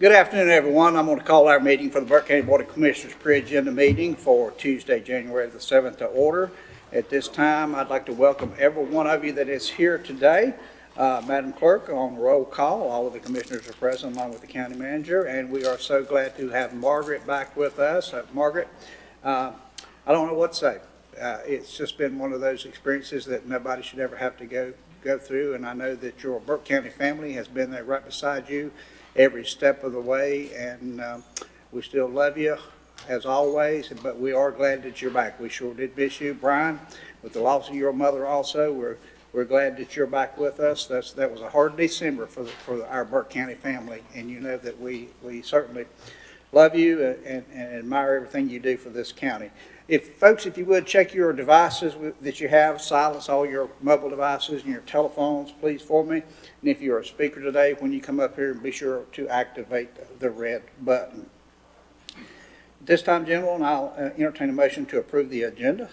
Good afternoon, everyone. I'm going to call our meeting for the Burke County Board of Commissioners pre-agenda meeting for Tuesday, January the 7th to order. At this time, I'd like to welcome every one of you that is here today. Madam Clerk, on roll call, all of the commissioners are present along with the county manager, and we are so glad to have Margaret back with us. Margaret, I don't know what to say. It's just been one of those experiences that nobody should ever have to go through, and I know that your Burke County family has been there right beside you every step of the way, and we still love you as always, but we are glad that you're back. We sure did miss you, Brian, with the loss of your mother also. We're glad that you're back with us. That was a hard December for our Burke County family, and you know that we certainly love you and admire everything you do for this county. Folks, if you would, check your devices that you have, silence all your mobile devices and your telephones, please, for me. And if you're a speaker today, when you come up here, be sure to activate the red button. At this time, gentlemen, I'll entertain a motion to approve the agenda.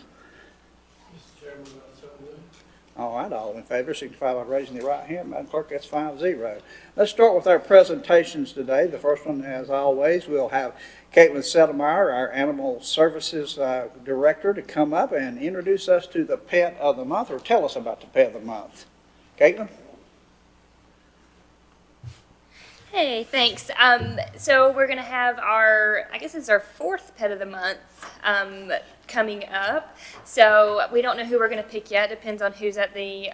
Mr. Chairman, I so move. All right, all in favor, signify by raising the right hand. Madam Clerk, that's 5-0. Let's start with our presentations today. The first one, as always, we'll have Caitlin Settlemyer, our Animal Services Director, to come up and introduce us to the Pet of the Month, or tell us about the Pet of the Month. Caitlin? Hey, thanks. So we're going to have I guess it's our fourth Pet of the Month coming up. So we don't know who we're going to pick yet. Depends on who's at the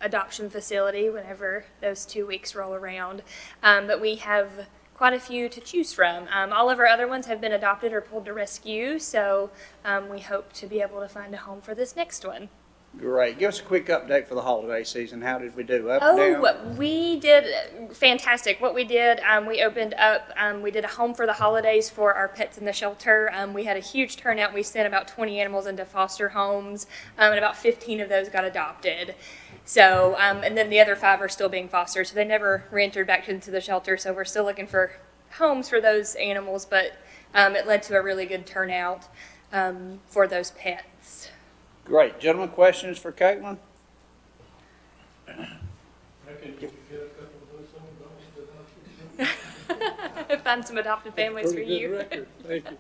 adoption facility whenever those 2 weeks roll around. But we have quite a few to choose from. All of our other ones have been adopted or pulled to rescue, so we hope to be able to find a home for this next one. Great. Give us a quick update for the holiday season. How did we do? Up, down? We did fantastic. What we did, we opened up, we did a home for the holidays for our pets in the shelter. We had a huge turnout. We sent about 20 animals into foster homes, and about 15 of those got adopted. So, and then the other 5 are still being fostered, so they never re-entered back into the shelter, so we're still looking for homes for those animals, but it led to a really good turnout for those pets. Great. Gentlemen, questions for Caitlin? I can get a couple of those Find some adopted families for you. record. Thank you.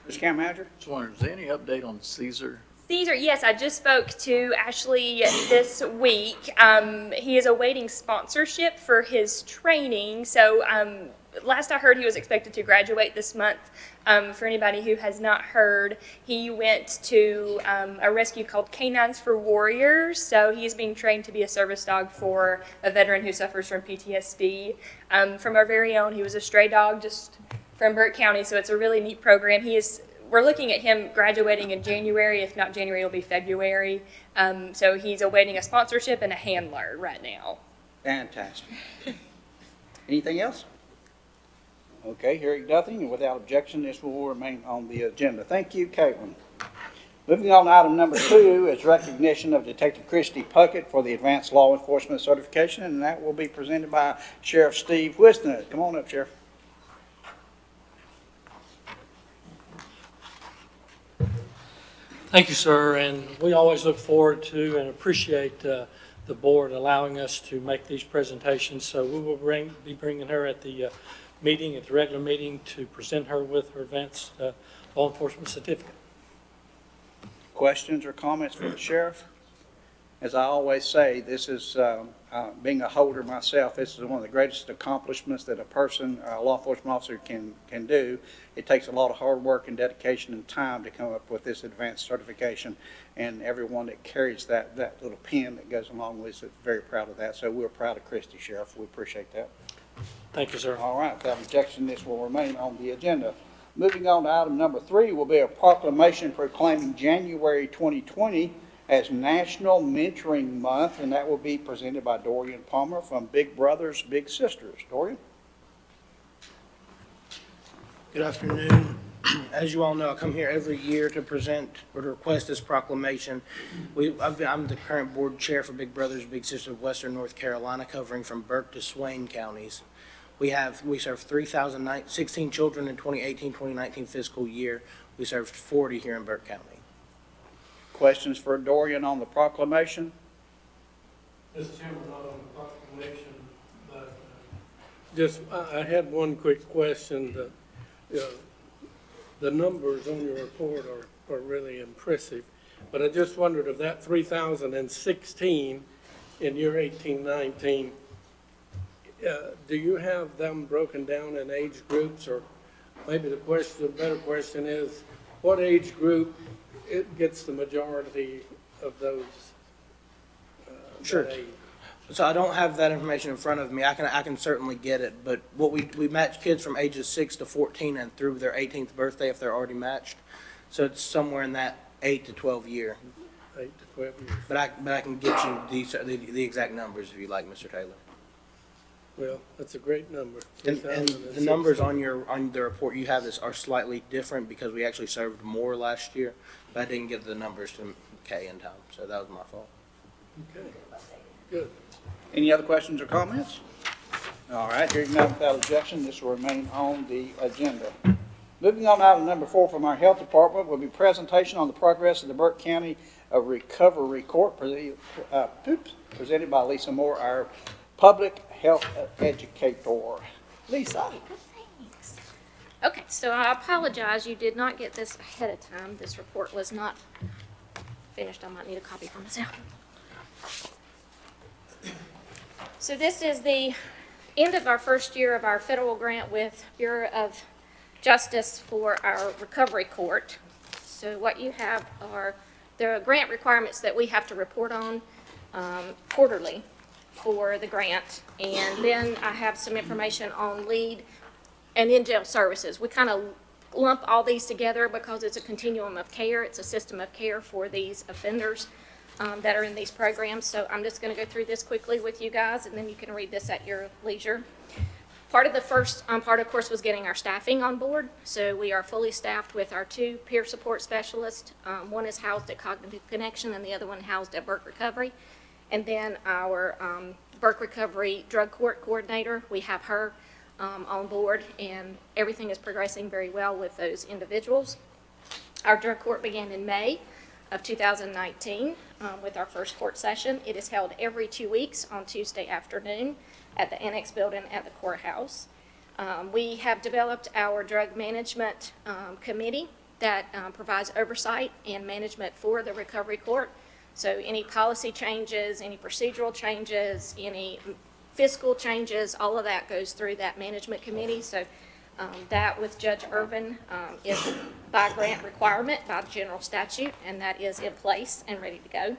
Mr. County Manager? Just wondering, is there any update on Caesar? Caesar, yes, I just spoke to Ashley this week. He is awaiting sponsorship for his training. So last I heard, he was expected to graduate this month. For anybody who has not heard, he went to a rescue called Canines for Warriors. So he's being trained to be a service dog for a veteran who suffers from PTSD. From our very own, he was a stray dog just from Burke County. So it's a really neat program. We're looking at him graduating in January. If not January, it'll be February. So he's awaiting a sponsorship and a handler right now. Fantastic. Anything else? Okay, hearing nothing, and without objection, this will remain on the agenda. Thank you, Caitlin. Moving on to item number 2 is recognition of Detective Christy Puckett for the Advanced Law Enforcement Certification, and that will be presented by Sheriff Steve Wisnett. Come on up, Sheriff. Thank you, sir, and we always look forward to and appreciate the board allowing us to make these presentations. So we will be bringing her at the regular meeting, to present her with her advanced law enforcement certificate. Questions or comments for the sheriff? As I always say, this is, being a holder myself, this is one of the greatest accomplishments that a law enforcement officer can do. It takes a lot of hard work and dedication and time to come up with this advanced certification, and everyone that carries that little pin that goes along with it is very proud of that. So we're proud of Christy, Sheriff. We appreciate that. Thank you, sir. All right, without objection, this will remain on the agenda. Moving on to item number 3 will be a proclamation proclaiming January 2020 as National Mentoring Month, and that will be presented by Dorian Palmer from Big Brothers Big Sisters. Dorian? Good afternoon. As you all know, I come here every year to present or to request this proclamation. I'm the current board chair for Big Brothers Big Sisters of Western North Carolina, covering from Burke to Swain counties. We served 3,016 children in 2018-2019 fiscal year. We served 40 here in Burke County. Questions for Dorian on the proclamation? Mr. Chairman, not on the proclamation, but I had one quick question. The numbers on your report are really impressive, but I just wondered if that 3,016 in year 18-19, do you have them broken down in age groups, or maybe the better question is, what age group it gets the majority of those? Sure. that age? So I don't have that information in front of me. I can certainly get it, but what we match kids from ages 6 to 14 and through their 18th birthday if they're already matched. So it's somewhere in that 8 to 12 year. 8 to 12 years. But I can get you the exact numbers if you like, Mr. Taylor. Well, that's a great number. And the numbers on the report you have are slightly different because we actually served more last year, but I didn't get the numbers to Kay in time, so that was my fault. Okay, good. Any other questions or comments? All right, hearing none without objection, this will remain on the agenda. Moving on, item number 4 from our Health Department will be presentation on the progress of the Burke County Recovery Court presented by Lisa Moore, our public health educator. Lisa. Thanks. Okay, so I apologize, you did not get this ahead of time. This report was not finished. I might need a copy for myself. So this is the end of our first year of our federal grant with Bureau of Justice for our recovery court. So what you have are the grant requirements that we have to report on quarterly for the grant. And then I have some information on lead and in-jail services. We kind of lump all these together because it's a continuum of care. It's a system of care for these offenders that are in these programs. So I'm just going to go through this quickly with you guys, and then you can read this at your leisure. Part of the first part, of course, was getting our staffing on board. So we are fully staffed with our 2 peer support specialists. One is housed at Cognitive Connection, and the other one housed at Burke Recovery. And then our Burke Recovery Drug Court Coordinator, we have her on board, and everything is progressing very well with those individuals. Our drug court began in May of 2019 with our first court session. It is held every 2 weeks on Tuesday afternoon at the Annex Building at the courthouse. We have developed our drug management committee that provides oversight and management for the recovery court. So any policy changes, any procedural changes, any fiscal changes, all of that goes through that management committee. So that with Judge Irvin is by grant requirement, by general statute, and that is in place and ready to go.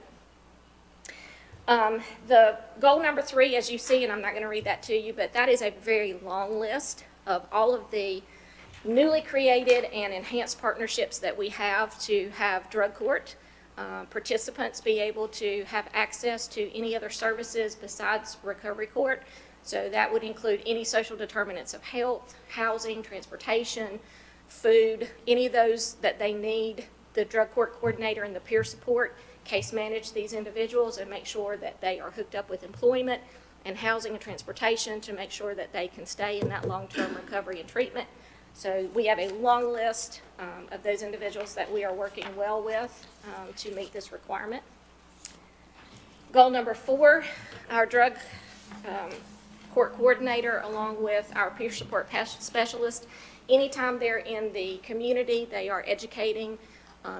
The goal number 3, as you see, and I'm not going to read that to you, but that is a very long list of all of the newly created and enhanced partnerships that we have to have drug court participants be able to have access to any other services besides recovery court. So that would include any social determinants of health, housing, transportation, food, any of those that they need. The drug court coordinator and the peer support case manage these individuals and make sure that they are hooked up with employment and housing and transportation to make sure that they can stay in that long-term recovery and treatment. So we have a long list of those individuals that we are working well with to meet this requirement. Goal number 4, our drug court coordinator along with our peer support specialist, anytime they're in the community, they are educating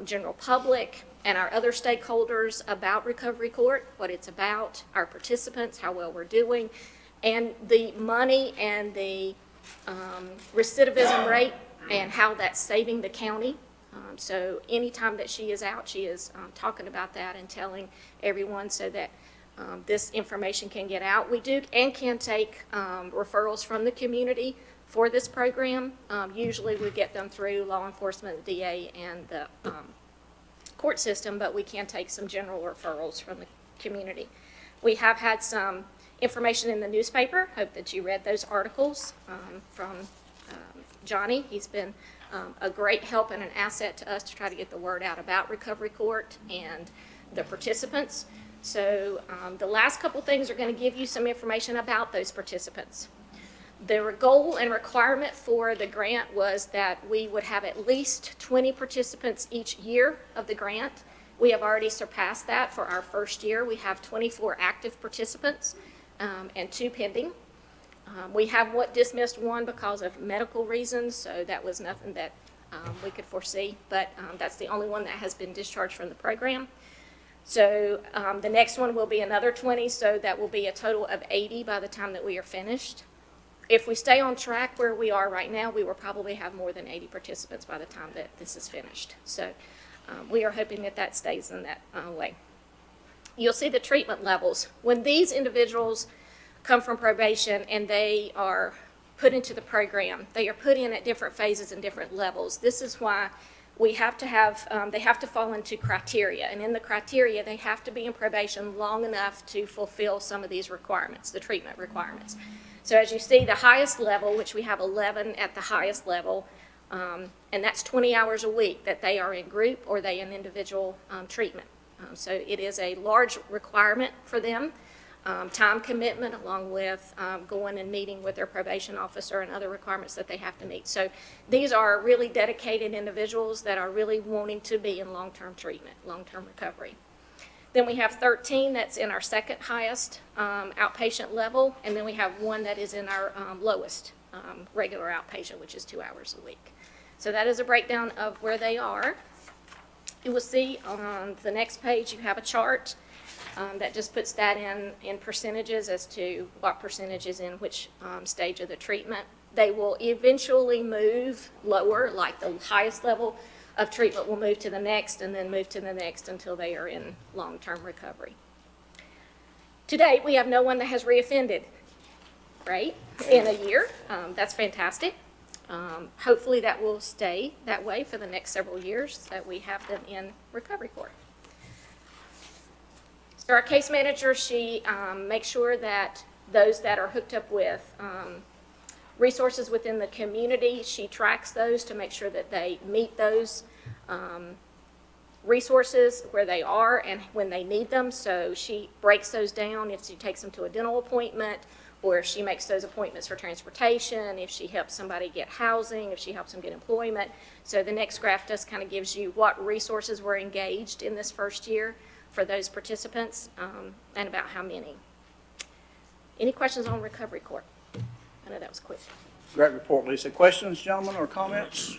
general public and our other stakeholders about recovery court, what it's about, our participants, how well we're doing, and the money and the recidivism rate and how that's saving the county. So anytime that she is out, she is talking about that and telling everyone so that this information can get out. We do and can take referrals from the community for this program. Usually we get them through law enforcement, the DA, and the court system, but we can take some general referrals from the community. We have had some information in the newspaper. Hope that you read those articles from Johnny. He's been a great help and an asset to us to try to get the word out about recovery court and the participants. So the last couple things are going to give you some information about those participants. The goal and requirement for the grant was that we would have at least 20 participants each year of the grant. We have already surpassed that for our first year. We have 24 active participants and 2 pending. We have dismissed one because of medical reasons, so that was nothing that we could foresee, but that's the only one that has been discharged from the program. So the next one will be another 20, so that will be a total of 80 by the time that we are finished. If we stay on track where we are right now, we will probably have more than 80 participants by the time that this is finished. So we are hoping that that stays in that way. You'll see the treatment levels. When these individuals come from probation and they are put into the program, they are put in at different phases and different levels. This is why we have to have, they have to fall into criteria. And in the criteria, they have to be in probation long enough to fulfill some of these requirements, the treatment requirements. So as you see, the highest level, which we have 11 at the highest level, and that's 20 hours a week that they are in group or they in individual treatment. So it is a large requirement for them. Time commitment along with going and meeting with their probation officer and other requirements that they have to meet. So these are really dedicated individuals that are really wanting to be in long-term treatment, long-term recovery. Then we have 13 that's in our second highest outpatient level, and then we have one that is in our lowest regular outpatient, which is 2 hours a week. So that is a breakdown of where they are. You will see on the next page you have a chart that just puts that in percentages as to what percentage is in which stage of the treatment. They will eventually move lower, like the highest level of treatment will move to the next and then move to the next until they are in long-term recovery. To date, we have no one that has reoffended, right, in a year. That's fantastic. Hopefully that will stay that way for the next several years that we have them in recovery court. So our case manager, she makes sure that those that are hooked up with resources within the community, she tracks those to make sure that they meet those resources where they are and when they need them. So she breaks those down if she takes them to a dental appointment, or if she makes those appointments for transportation, if she helps somebody get housing, if she helps them get employment. So the next graph just kind of gives you what resources were engaged in this first year for those participants and about how many. Any questions on recovery court? I know that was quick. Great report, Lisa. Questions, gentlemen, or comments?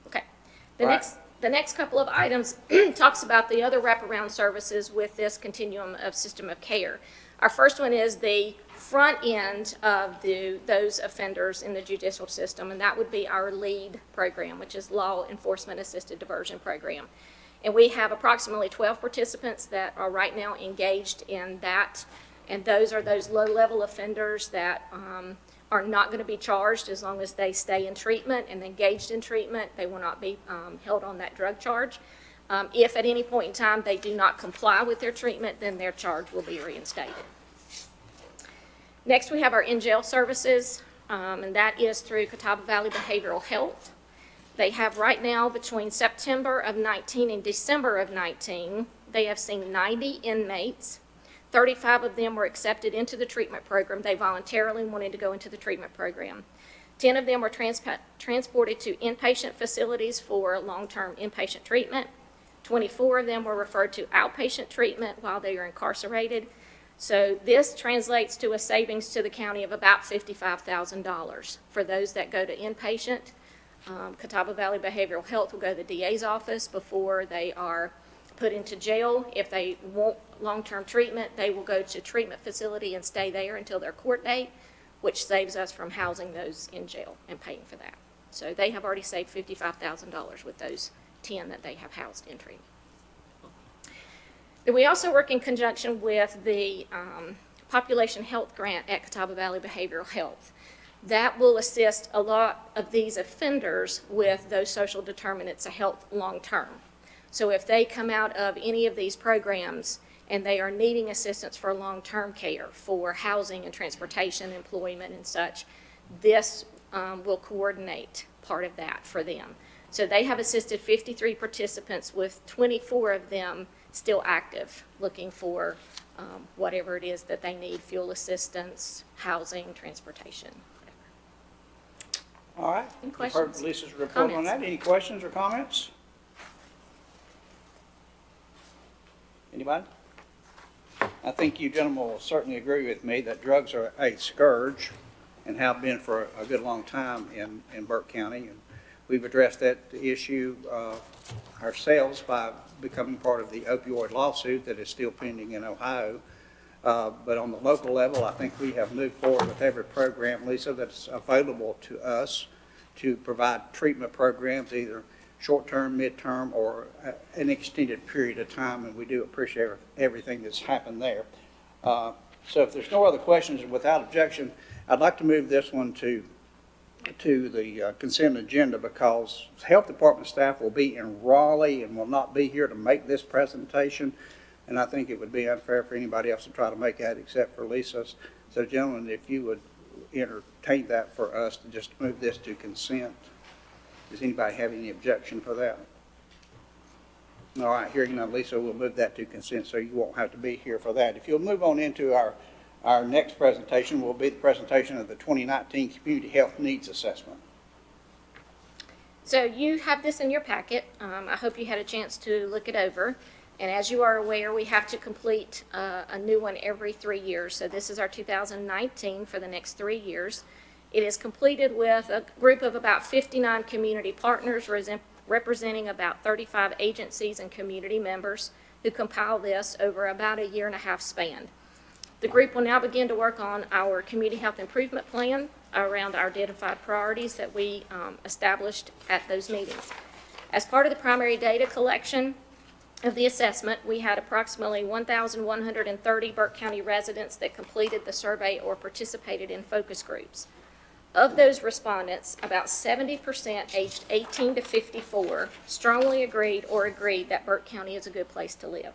Okay. Right. The next couple of items talks about the other wraparound services with this continuum of system of care. Our first one is the front end of those offenders in the judicial system, and that would be our LEAD program, which is Law Enforcement Assisted Diversion Program. And we have approximately 12 participants that are right now engaged in that, and those are those low-level offenders that are not going to be charged as long as they stay in treatment and engaged in treatment. They will not be held on that drug charge. If at any point in time they do not comply with their treatment, then their charge will be reinstated. Next, we have our in-jail services, and that is through Catawba Valley Behavioral Health. They have right now, between September of 19 and December of 19, they have seen 90 inmates. 35 of them were accepted into the treatment program. They voluntarily wanted to go into the treatment program. 10 of them were transported to inpatient facilities for long-term inpatient treatment. 24 of them were referred to outpatient treatment while they are incarcerated. So this translates to a savings to the county of about $55,000 for those that go to inpatient. Catawba Valley Behavioral Health will go to the DA's office before they are put into jail. If they want long-term treatment, they will go to treatment facility and stay there until their court date, which saves us from housing those in jail and paying for that. So they have already saved $55,000 with those 10 that they have housed in treatment. Then we also work in conjunction with the Population Health Grant at Catawba Valley Behavioral Health. That will assist a lot of these offenders with those social determinants of health long-term. So if they come out of any of these programs and they are needing assistance for long-term care, for housing and transportation, employment and such, this will coordinate part of that for them. So they have assisted 53 participants with 24 of them still active, looking for whatever it is that they need, fuel assistance, housing, transportation. All right. Any You've heard questions? Lisa's report on Comments? that. Any questions or comments? Anybody? I think you gentlemen will certainly agree with me that drugs are a scourge and have been for a good long time in Burke County. And we've addressed that issue ourselves by becoming part of the opioid lawsuit that is still pending in Ohio. But on the local level, I think we have moved forward with every program, Lisa, that's available to us to provide treatment programs, either short-term, mid-term, or an extended period of time, and we do appreciate everything that's happened there. So if there's no other questions, without objection, I'd like to move this one to the consent agenda, because Health Department staff will be in Raleigh and will not be here to make this presentation, and I think it would be unfair for anybody else to try to make that except for Lisa's. So gentlemen, if you would entertain that for us to just move this to consent. Does anybody have any objection for that? All right, hearing none, Lisa, we'll move that to consent so you won't have to be here for that. If you'll move on into our next presentation, will be the presentation of the 2019 Community Health Needs Assessment. So you have this in your packet. I hope you had a chance to look it over. And as you are aware, we have to complete a new one every 3 years. So this is our 2019 for the next 3 years. It is completed with a group of about 59 community partners representing about 35 agencies and community members who compile this over about a 1.5 year span. The group will now begin to work on our community health improvement plan around our identified priorities that we established at those meetings. As part of the primary data collection of the assessment, we had approximately 1,130 Burke County residents that completed the survey or participated in focus groups. Of those respondents, about 70% aged 18 to 54 strongly agreed that Burke County is a good place to live.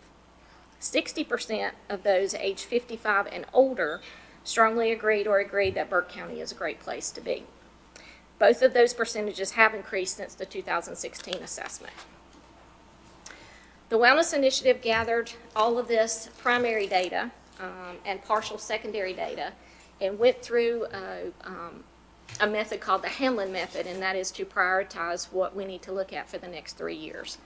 60% of those aged 55 and older strongly agreed that Burke County is a great place to be. Both of those percentages have increased since the 2016 assessment. The Wellness Initiative gathered all of this primary data and partial secondary data and went through a method called the Hanlon method, and that is to prioritize what we need to look at for the next 3 years.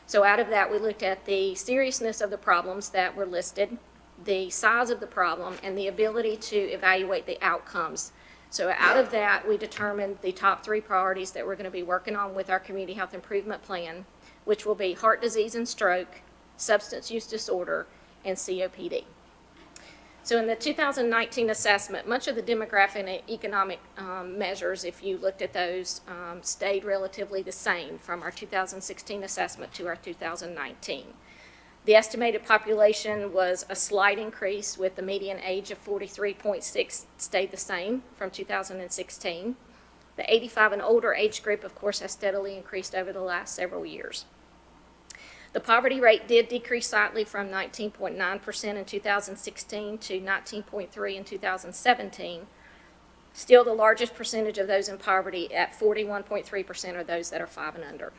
So out of that, we looked at the seriousness of the problems that were listed, the size of the problem, and the ability to evaluate the outcomes. So out of that, we determined the top 3 priorities that we're going to be working on with our community health improvement plan, which will be heart disease and stroke, substance use disorder, and COPD. So in the 2019 assessment, much of the demographic and economic measures, if you looked at those, stayed relatively the same from our 2016 assessment to our 2019. The estimated population was a slight increase, with the median age of 43.6 stayed the same from 2016. The 85 and older age group, of course, has steadily increased over the last several years. The poverty rate did decrease slightly from 19.9% in 2016 to 19.3% in 2017. Still, the largest percentage of those in poverty at 41.3% are those that are 5 and under.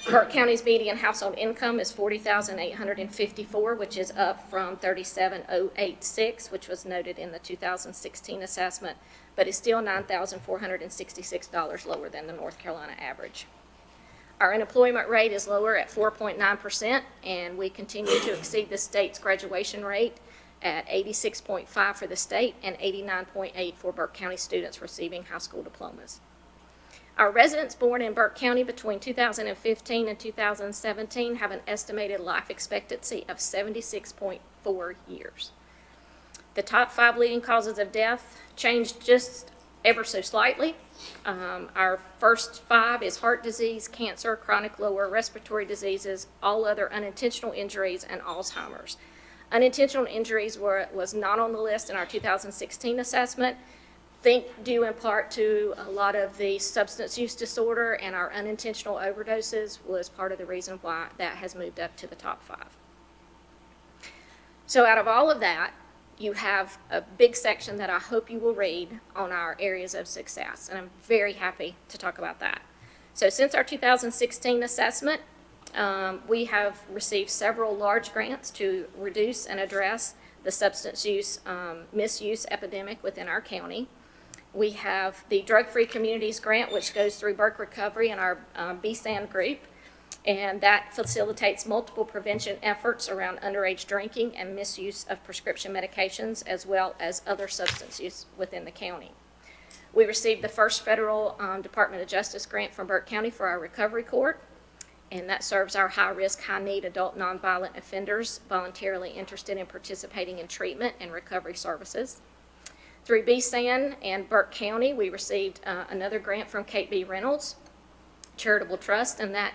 Burke County's median household income is $40,854, which is up from $37,086, which was noted in the 2016 assessment, but is still $9,466 lower than the North Carolina average. Our unemployment rate is lower at 4.9%, and we continue to exceed the state's graduation rate at 86.5 for the state and 89.8 for Burke County students receiving high school diplomas. Our residents born in Burke County between 2015 and 2017 have an estimated life expectancy of 76.4 years. The top 5 leading causes of death changed just ever so slightly. Our first 5 is heart disease, cancer, chronic lower respiratory diseases, all other unintentional injuries, and Alzheimer's. Unintentional injuries was not on the list in our 2016 assessment. Think due in part to a lot of the substance use disorder, and our unintentional overdoses was part of the reason why that has moved up to the top 5. So out of all of that, you have a big section that I hope you will read on our areas of success, and I'm very happy to talk about that. So since our 2016 assessment, we have received several large grants to reduce and address the substance use misuse epidemic within our county. We have the Drug Free Communities Grant, which goes through Burke Recovery and our BSAN group. And that facilitates multiple prevention efforts around underage drinking and misuse of prescription medications, as well as other substance use within the county. We received the first federal Department of Justice grant from Burke County for our recovery court, and that serves our high-risk, high-need adult nonviolent offenders voluntarily interested in participating in treatment and recovery services. Through BSAN and Burke County, we received another grant from Kate B. Reynolds Charitable Trust, and that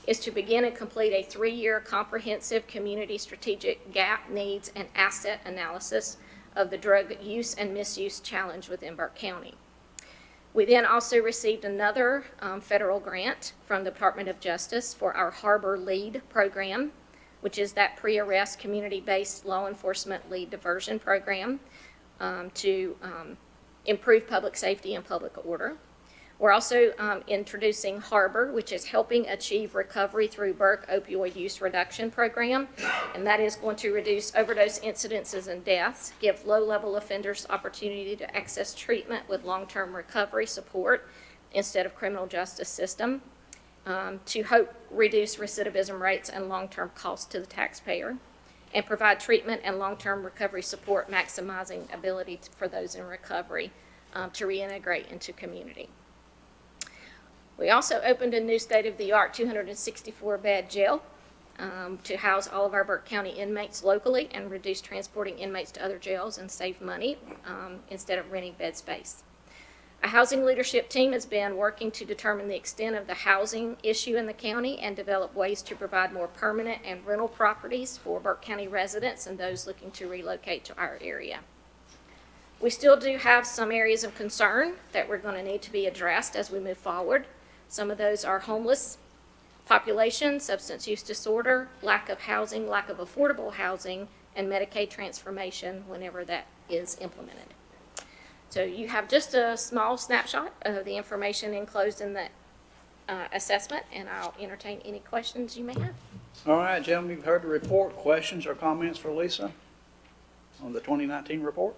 is to begin and complete a 3-year comprehensive community strategic gap, needs, and asset analysis of the drug use and misuse challenge within Burke County. We then also received another federal grant from the Department of Justice for our Harbor Lead program, which is that pre-arrest community-based law enforcement lead diversion program to improve public safety and public order. We're also introducing Harbor, which is helping achieve recovery through Burke Opioid Use Reduction Program, and that is going to reduce overdose incidences and deaths, give low-level offenders opportunity to access treatment with long-term recovery support instead of criminal justice system, to help reduce recidivism rates and long-term costs to the taxpayer, and provide treatment and long-term recovery support, maximizing ability for those in recovery to reintegrate into community. We also opened a new state-of-the-art 264-bed jail to house all of our Burke County inmates locally and reduce transporting inmates to other jails and save money instead of renting bed space. A housing leadership team has been working to determine the extent of the housing issue in the county and develop ways to provide more permanent and rental properties for Burke County residents and those looking to relocate to our area. We still do have some areas of concern that we're going to need to be addressed as we move forward. Some of those are homeless population, substance use disorder, lack of housing, lack of affordable housing, and Medicaid transformation whenever that is implemented. So you have just a small snapshot of the information enclosed in that assessment, and I'll entertain any questions you may have. All right, gentlemen, you've heard the report. Questions or comments for Lisa on the 2019 report?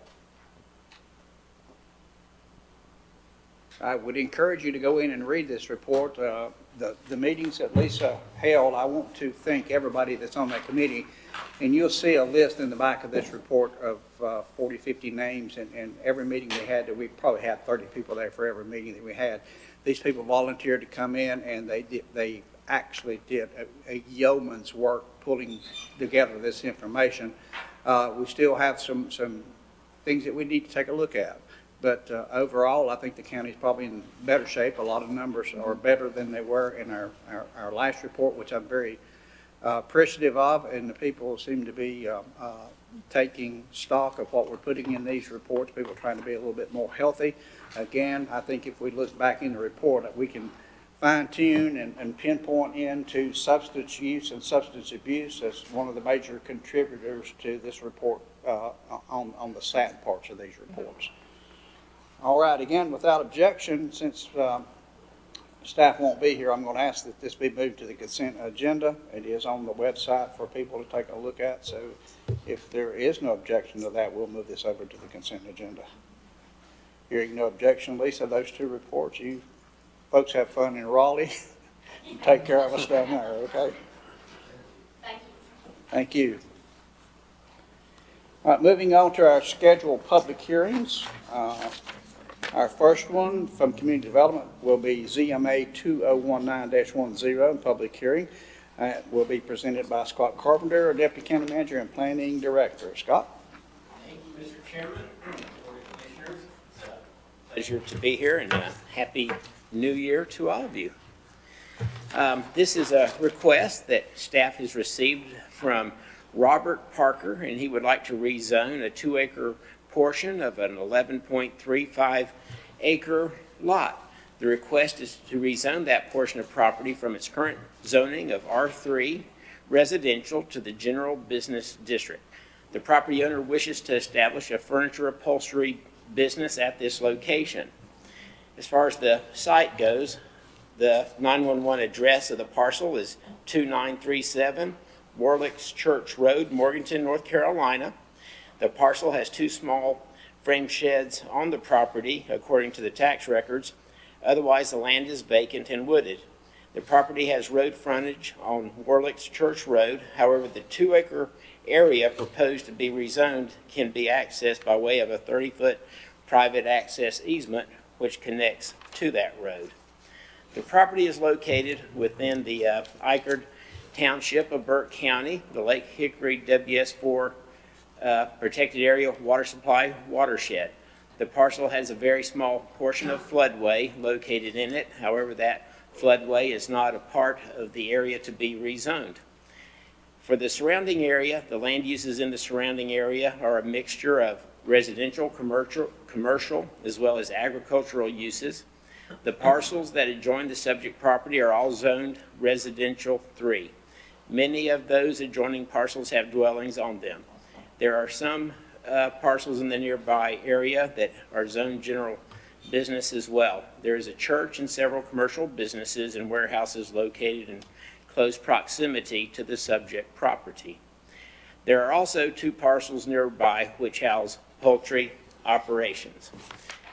I would encourage you to go in and read this report. The meetings that Lisa held, I want to thank everybody that's on that committee. And you'll see a list in the back of this report of 40, 50 names. And every meeting we had, we probably had 30 people there for every meeting that we had. These people volunteered to come in, and they actually did a yeoman's work pulling together this information. We still have some things that we need to take a look at. But overall, I think the county is probably in better shape. A lot of numbers are better than they were in our last report, which I'm very appreciative of, and the people seem to be taking stock of what we're putting in these reports. People are trying to be a little bit more healthy. Again, I think if we look back in the report, that we can fine-tune and pinpoint into substance use and substance abuse as one of the major contributors to this report on the sad parts of these reports. All right, again, without objection, since staff won't be here, I'm going to ask that this be moved to the consent agenda. It is on the website for people to take a look at, so if there is no objection to that, we'll move this over to the consent agenda. Hearing no objection, Lisa, those two reports, you folks have fun in Raleigh and take care of us down there, okay? Thank you. Thank you. All right, moving on to our scheduled public hearings. Our first one from Community Development will be ZMA 2019-10 public hearing. It will be presented by Scott Carpenter, Deputy County Manager and Planning Director. Scott? Thank you, Mr. Chairman, Board of Commissioners. It's a pleasure to be here, and a happy new year to all of you. This is a request that staff has received from Robert Parker, and he would like to rezone a 2-acre portion of an 11.35 acre lot. The request is to rezone that portion of property from its current zoning of R3 residential to the general business district. The property owner wishes to establish a furniture upholstery business at this location. As far as the site goes, the 911 address of the parcel is 2937 Warlick's Church Road, Morganton, North Carolina. The parcel has 2 small frame sheds on the property, according to the tax records. Otherwise, the land is vacant and wooded. The property has road frontage on Warlick's Church Road. However, the 2-acre area proposed to be rezoned can be accessed by way of a 30-foot private access easement which connects to that road. The property is located within the Eichard Township of Burke County, the Lake Hickory WS4 protected area water supply watershed. The parcel has a very small portion of floodway located in it. However, that floodway is not a part of the area to be rezoned. For the surrounding area, the land uses in the surrounding area are a mixture of residential, commercial, as well as agricultural uses. The parcels that adjoin the subject property are all zoned residential 3. Many of those adjoining parcels have dwellings on them. There are some parcels in the nearby area that are zoned general business as well. There is a church and several commercial businesses and warehouses located in close proximity to the subject property. There are also 2 parcels nearby which house poultry operations.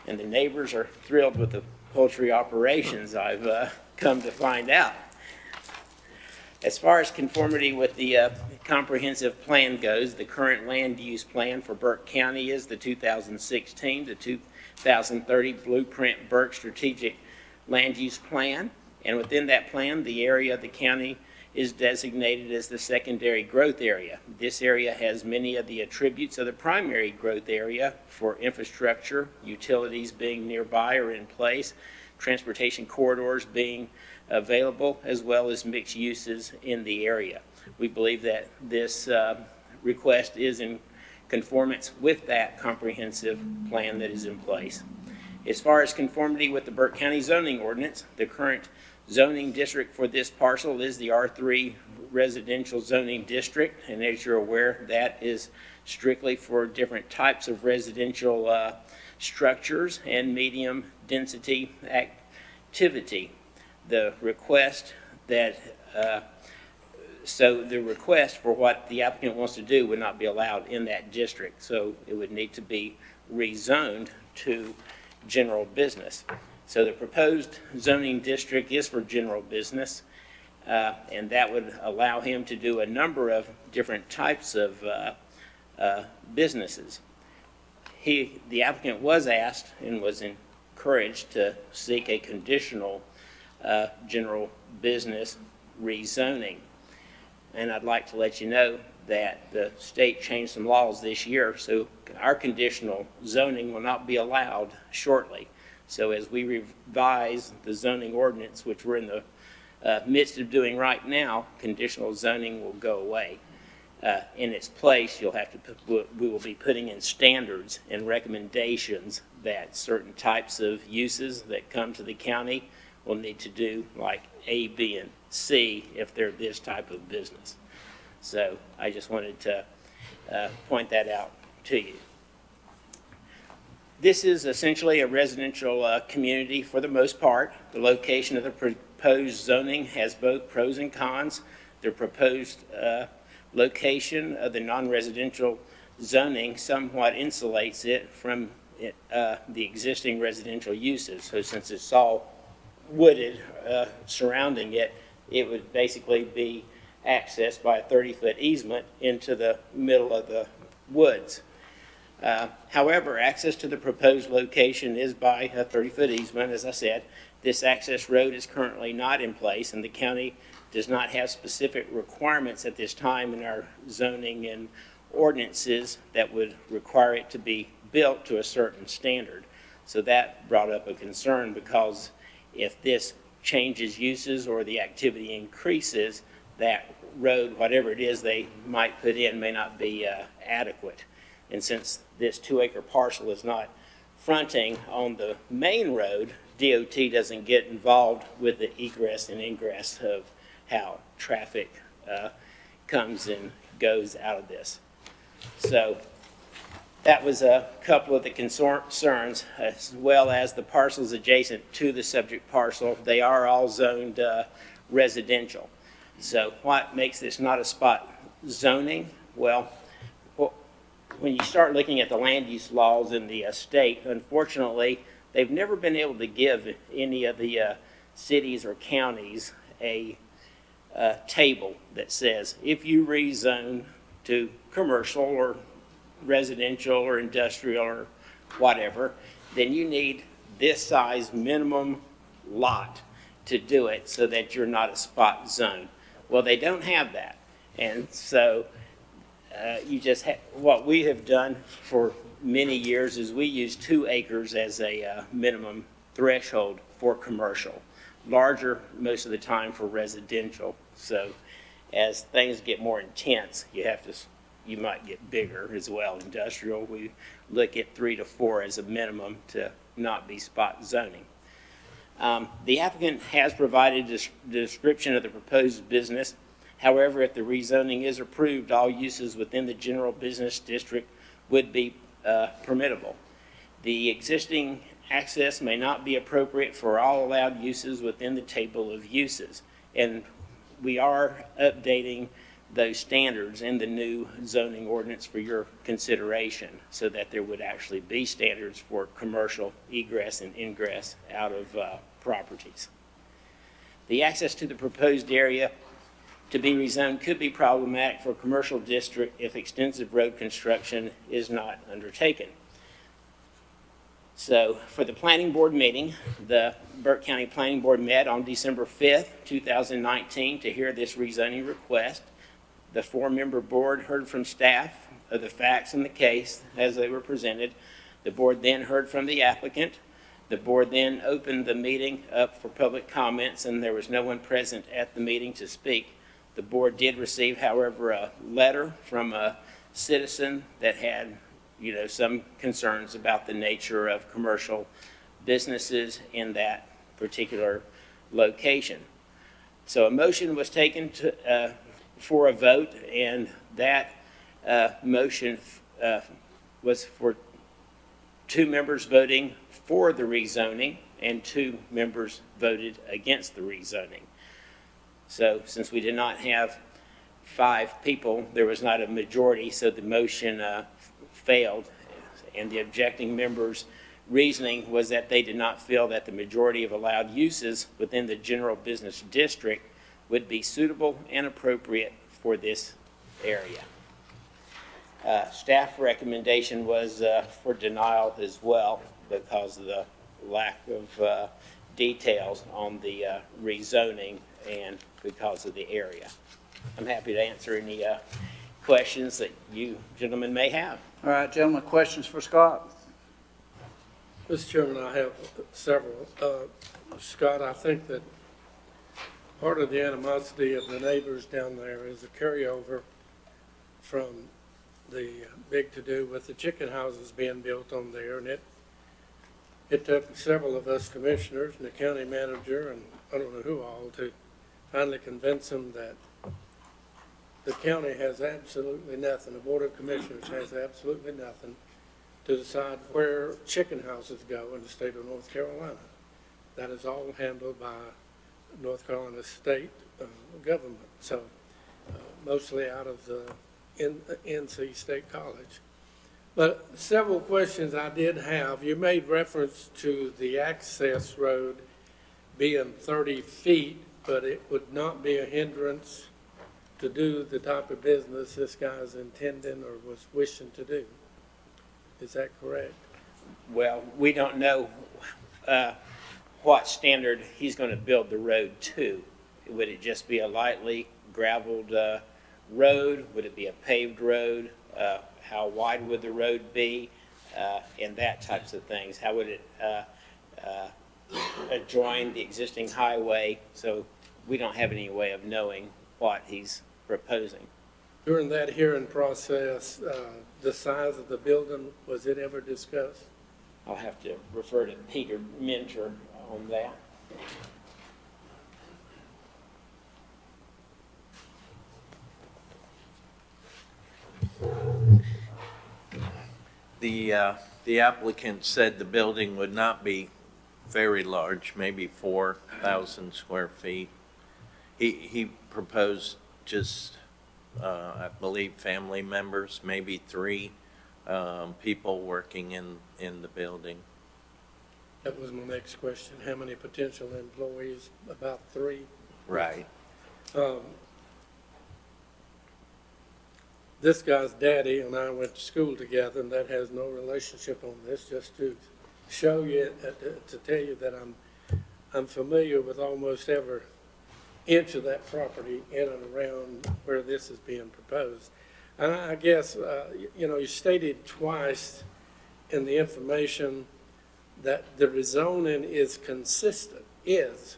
And the neighbors are thrilled with the poultry operations, I've come to find out. As far as conformity with the comprehensive plan goes, the current land use plan for Burke County is the 2016 to 2030 Blueprint Burke Strategic Land Use Plan. And within that plan, the area of the county is designated as the secondary growth area. This area has many of the attributes of the primary growth area for infrastructure, utilities being nearby or in place, transportation corridors being available, as well as mixed uses in the area. We believe that this request is in conformance with that comprehensive plan that is in place. As far as conformity with the Burke County zoning ordinance, the current zoning district for this parcel is the R3 residential zoning district, and as you're aware, that is strictly for different types of residential structures and medium density activity. The request for what the applicant wants to do would not be allowed in that district, so it would need to be rezoned to general business. So the proposed zoning district is for general business, and that would allow him to do a number of different types of businesses. The applicant was asked and was encouraged to seek a conditional general business rezoning. And I'd like to let you know that the state changed some laws this year, so our conditional zoning will not be allowed shortly. So as we revise the zoning ordinance, which we're in the midst of doing right now, conditional zoning will go away. In its place, we will be putting in standards and recommendations that certain types of uses that come to the county will need to do, like A, B, and C if they're this type of business. So I just wanted to point that out to you. This is essentially a residential community for the most part. The location of the proposed zoning has both pros and cons. The proposed location of the non-residential zoning somewhat insulates it from the existing residential uses. So since it's all wooded surrounding it, it would basically be accessed by a 30-foot easement into the middle of the woods. However, access to the proposed location is by a 30-foot easement. As I said, this access road is currently not in place, and the county does not have specific requirements at this time in our zoning and ordinances that would require it to be built to a certain standard. So that brought up a concern, because if this changes uses or the activity increases, that road, whatever it is they might put in, may not be adequate. And since this 2-acre parcel is not fronting on the main road, DOT doesn't get involved with the egress and ingress of how traffic comes and goes out of this. So that was a couple of the concerns, as well as the parcels adjacent to the subject parcel. They are all zoned residential. So what makes this not a spot zoning? Well, when you start looking at the land use laws in the state, unfortunately, they've never been able to give any of the cities or counties a table that says, if you rezone to commercial or residential or industrial or whatever, then you need this size minimum lot to do it so that you're not a spot zone. Well, they don't have that. And so what we have done for many years is we use 2 acres as a minimum threshold for commercial. Larger most of the time for residential. So as things get more intense, you might get bigger as well. Industrial, we look at 3 to 4 as a minimum to not be spot zoning. The applicant has provided a description of the proposed business. However, if the rezoning is approved, all uses within the general business district would be permittable. The existing access may not be appropriate for all allowed uses within the table of uses. And we are updating those standards in the new zoning ordinance for your consideration so that there would actually be standards for commercial egress and ingress out of properties. The access to the proposed area to be rezoned could be problematic for a commercial district if extensive road construction is not undertaken. So for the planning board meeting, the Burke County Planning Board met on December 5th, 2019 to hear this rezoning request. The 4-member board heard from staff of the facts in the case as they were presented. The board then heard from the applicant. The board then opened the meeting up for public comments, and there was no one present at the meeting to speak. The board did receive, however, a letter from a citizen that had some concerns about the nature of commercial businesses in that particular location. So a motion was taken for a vote, and that motion was for 2 members voting for the rezoning and 2 members voted against the rezoning. So since we did not have 5 people, there was not a majority, so the motion failed, and the objecting members' reasoning was that they did not feel that the majority of allowed uses within the general business district would be suitable and appropriate for this area. Staff recommendation was for denial as well because of the lack of details on the rezoning and because of the area. I'm happy to answer any questions that you gentlemen may have. All right, gentlemen, questions for Scott? Mr. Chairman, I have several. Scott, I think that part of the animosity of the neighbors down there is a carryover from the big to-do with the chicken houses being built on there, and it took several of us commissioners and the county manager and I don't know who all to finally convince them that the county has absolutely nothing, the Board of Commissioners has absolutely nothing to decide where chicken houses go in the state of North Carolina. That is all handled by North Carolina state government, so mostly out of the NC State College. But several questions I did have. You made reference to the access road being 30 feet, but it would not be a hindrance to do the type of business this guy's intending or was wishing to do. Is that correct? Well, we don't know what standard he's going to build the road to. Would it just be a lightly gravelled road? Would it be a paved road? How wide would the road be? And that types of things. How would it adjoin the existing highway? So we don't have any way of knowing what he's proposing. During that hearing process, the size of the building, was it ever discussed? I'll have to refer to Peter Minter on that. The applicant said the building would not be very large, maybe 4,000 square feet. He proposed just, I believe, family members, maybe 3 people working in the building. That was my next question. How many potential employees? About 3? Right. This guy's daddy and I went to school together, and that has no relationship on this, just to show you, to tell you that I'm familiar with almost every inch of that property in and around where this is being proposed. And I guess, you stated twice in the information that the rezoning is consistent with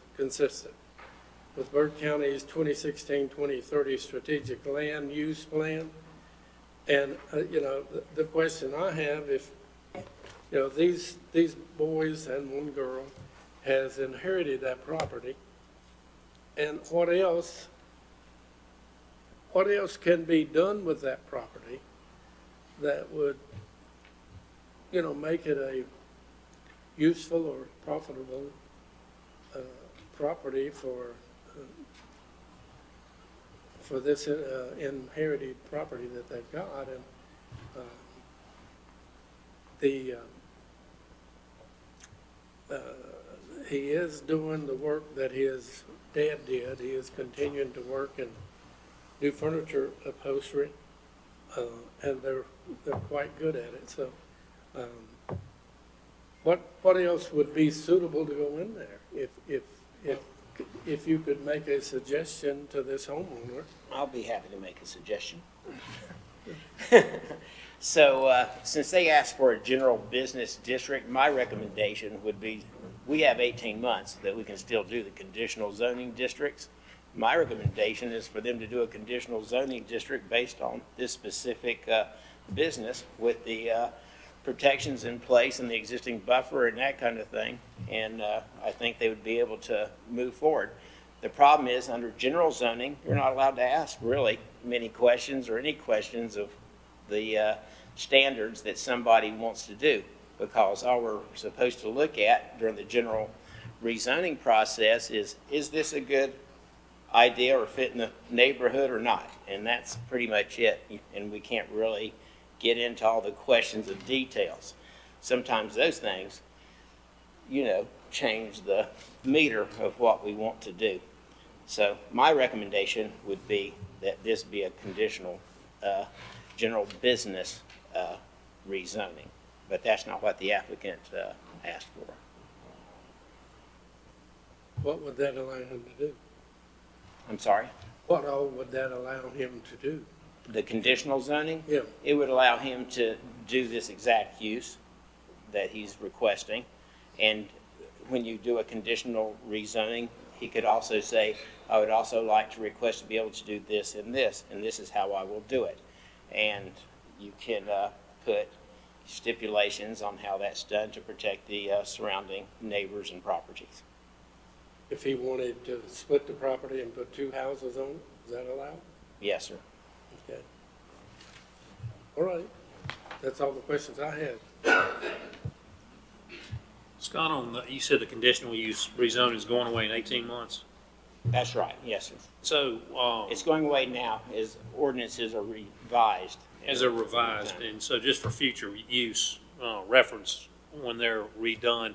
Burke County's 2016-2030 Strategic Land Use Plan. And, the question I have, if, these boys and one girl has inherited that property, and what else can be done with that property that would, make it a useful or profitable property for this inherited property that they've got? And he is doing the work that his dad did. He is continuing to work in new furniture upholstery, and they're quite good at it. So, what else would be suitable to go in there if you could make a suggestion to this homeowner? I'll be happy to make a suggestion. So, since they asked for a general business district, my recommendation would be, we have 18 months that we can still do the conditional zoning districts. My recommendation is for them to do a conditional zoning district based on this specific business with the protections in place and the existing buffer and that kind of thing. And I think they would be able to move forward. The problem is, under general zoning, you're not allowed to ask really many questions or any questions of the standards that somebody wants to do, because all we're supposed to look at during the general rezoning process is this a good idea or fit in the neighborhood or not? And that's pretty much it. And we can't really get into all the questions of details. Sometimes those things, change the meter of what we want to do. So my recommendation would be that this be a conditional general business rezoning, but that's not what the applicant asked for. What would that allow him to do? I'm sorry? What all would that allow him to do? The conditional zoning? Yeah. It would allow him to do this exact use that he's requesting. And when you do a conditional rezoning, he could also say, I would also like to request to be able to do this, and this is how I will do it. And you can put stipulations on how that's done to protect the surrounding neighbors and properties. If he wanted to split the property and put two houses on it, is that allowed? Yes, sir. Okay. All right. That's all the questions I had. Scott, you said the conditional use rezone is going away in 18 months? That's right, yes, sir. So, It's going away now as ordinances are revised. as they're revised, and so just for future use, reference, when they're redone,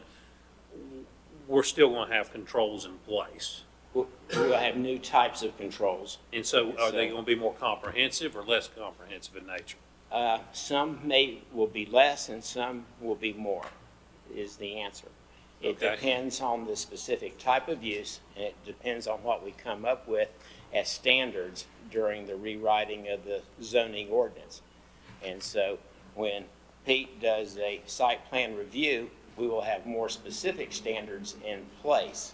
we're still going to have controls in place. We'll have new types of controls. And so are they going to be more comprehensive or less comprehensive in nature? Some will be less and some will be more, is the answer. It Okay. depends on the specific type of use, and it depends on what we come up with as standards during the rewriting of the zoning ordinance. And so when Pete does a site plan review, we will have more specific standards in place.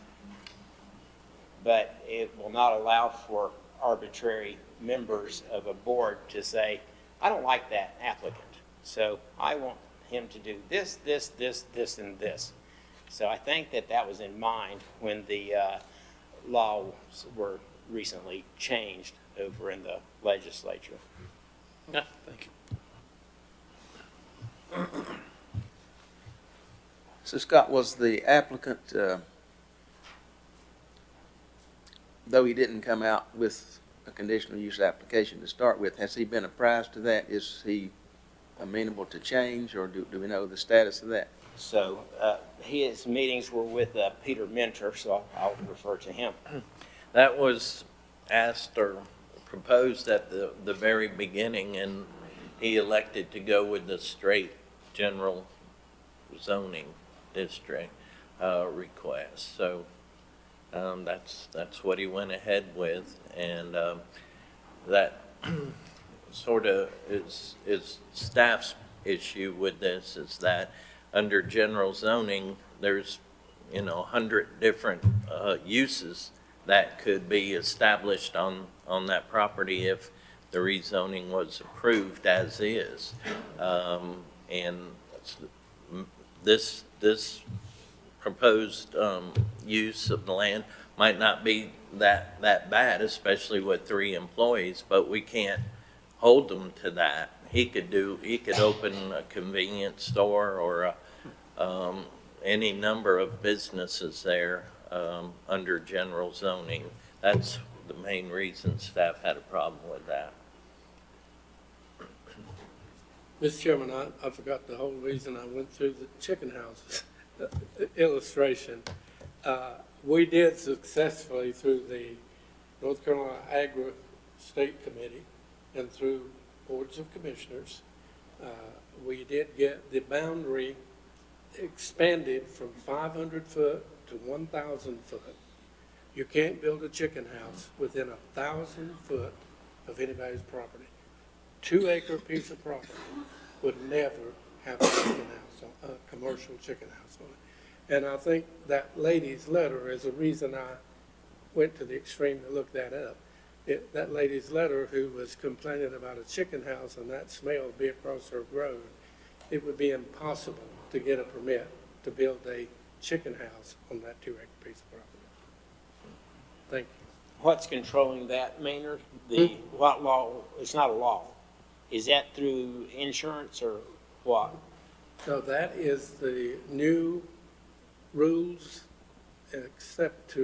But it will not allow for arbitrary members of a board to say, I don't like that applicant, so I want him to do this, this, this, this, and this. So I think that was in mind when the laws were recently changed over in the legislature. Yeah, thank you. So Scott, was the applicant, though he didn't come out with a conditional use application to start with, has he been apprised of that? Is he amenable to change, or do we know the status of that? So his meetings were with Peter Mentor, so I'll refer to him. That was asked or proposed at the very beginning, and he elected to go with the straight general zoning district request. So that's what he went ahead with, and that sort of is staff's issue with this, is that under general zoning, there's 100 different uses that could be established on that property if the rezoning was approved as is. And this proposed use of the land might not be that bad, especially with 3 employees, but we can't hold them to that. He could open a convenience store or any number of businesses there under general zoning. That's the main reason staff had a problem with that. Mr. Chairman, I forgot the whole reason I went through the chicken houses illustration. We did successfully through the North Carolina Agri State Committee and through boards of commissioners, we did get the boundary expanded from 500 foot to 1,000 foot. You can't build a chicken house within 1,000 foot of anybody's property. 2-acre piece of property would never have a chicken house, a commercial chicken house on it. And I think that lady's letter is the reason I went to the extreme to look that up. That lady's letter who was complaining about a chicken house and that smell would be across her road, it would be impossible to get a permit to build a chicken house on that 2-acre piece of property. Thank you. What's controlling that, Maynard? What law? It's not a law. Is that through insurance or what? So that is the new rules, accept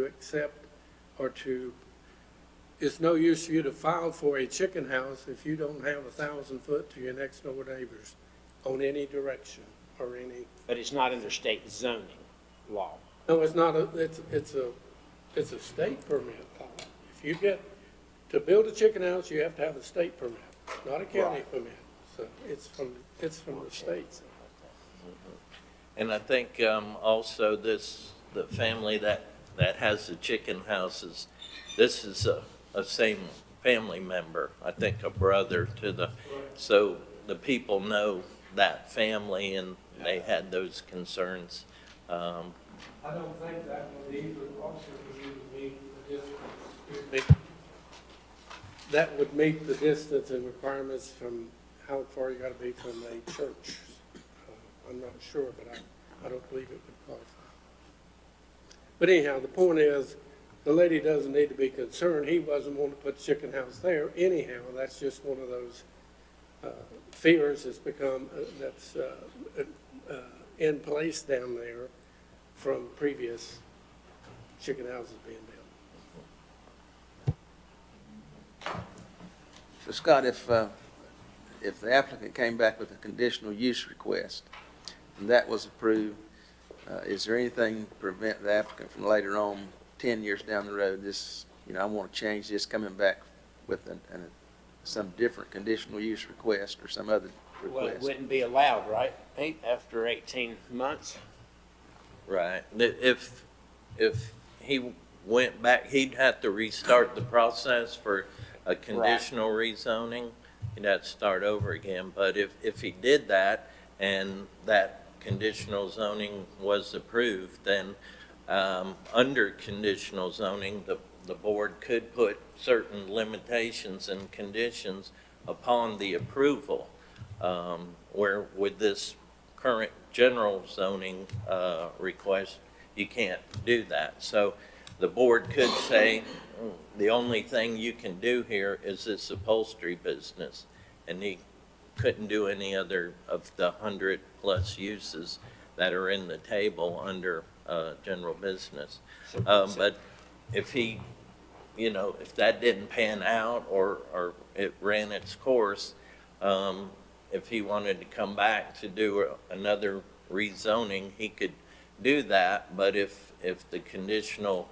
or to, it's no use for you to file for a chicken house if you don't have 1,000 foot to your next door neighbors on any direction or any. But it's not under state zoning law. No, it's not it's a state permit law. If you get, to build a chicken house, you have to have a state permit, not a county permit. So it's from the states. And I think also the family that has the chicken houses, this is a same family member, I think a brother to the, so the people know that family and they had those concerns. I don't think that would either also meet the distance. That would meet the distance and requirements from how far you got to be from a church. I'm not sure, but I don't believe it would qualify. But anyhow, the point is, the lady doesn't need to be concerned. He wasn't wanting to put a chicken house there anyhow. That's just one of those fears that's become, that's in place down there from previous chicken houses being built. So Scott, if the applicant came back with a conditional use request and that was approved, is there anything to prevent the applicant from later on, 10 years down the road, this, I want to change this, coming back with some different conditional use request or some other request? Well, it wouldn't be allowed, right, Pete, after 18 months? Right. If he went back, he'd have to restart the process for a conditional rezoning. He'd have to start over again. But if he did that and that conditional zoning was approved, then under conditional zoning, the board could put certain limitations and conditions upon the approval, where with this current general zoning request, you can't do that. So the board could say, the only thing you can do here is this upholstery business, and he couldn't do any other of the 100+ uses that are in the table under general business. But if he, if that didn't pan out or it ran its course, if he wanted to come back to do another rezoning, he could do that. But if the conditional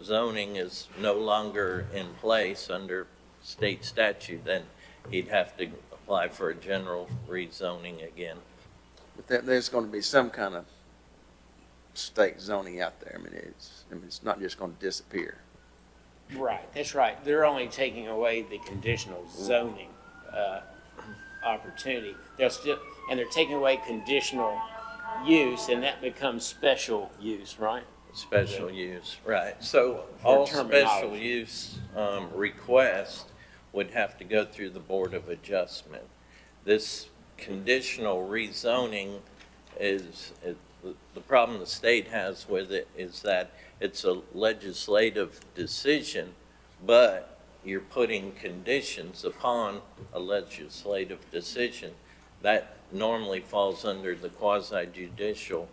zoning is no longer in place under state statute, then he'd have to apply for a general rezoning again. But there's going to be some kind of state zoning out there. I mean, it's not just going to disappear. Right, that's right. They're only taking away the conditional zoning opportunity. They're taking away conditional use, and that becomes special use, right? Special use, right. So all special use requests would have to go through the Board of Adjustment. This conditional rezoning the problem the state has with it is that it's a legislative decision, but you're putting conditions upon a legislative decision. That normally falls under the quasi-judicial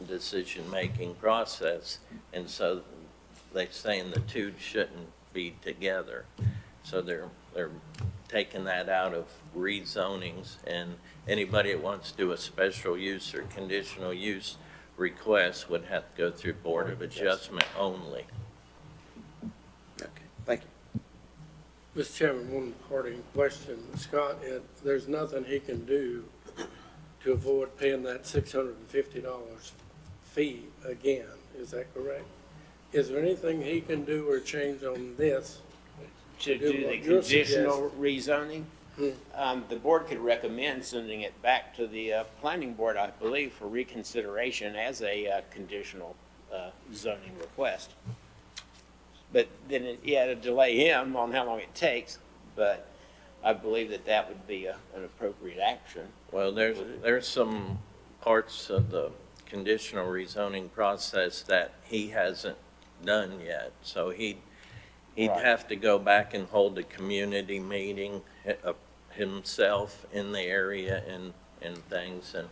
decision-making process, and so they're saying the two shouldn't be together. So they're taking that out of rezonings, and anybody that wants to do a special use or conditional use request would have to go through Board of Adjustment only. Okay, thank you. Mr. Chairman, one parting question. Scott, there's nothing he can do to avoid paying that $650 fee again. Is that correct? Is there anything he can do or change on this? To do the conditional rezoning? The board could recommend sending it back to the planning board, I believe, for reconsideration as a conditional zoning request. But then it'd delay him on how long it takes, but I believe that would be an appropriate action. Well, there's some parts of the conditional rezoning process that he hasn't done yet, so he'd Right. have to go back and hold a community meeting himself in the area and things, and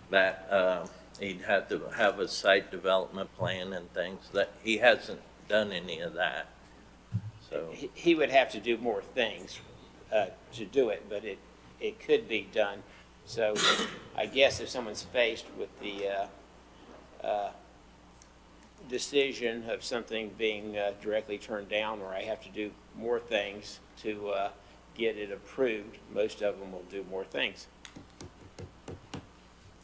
that he'd have to have a site development plan and things. That he hasn't done any of that. So He would have to do more things to do it, but it could be done. So I guess if someone's faced with the decision of something being directly turned down, or I have to do more things to get it approved, most of them will do more things.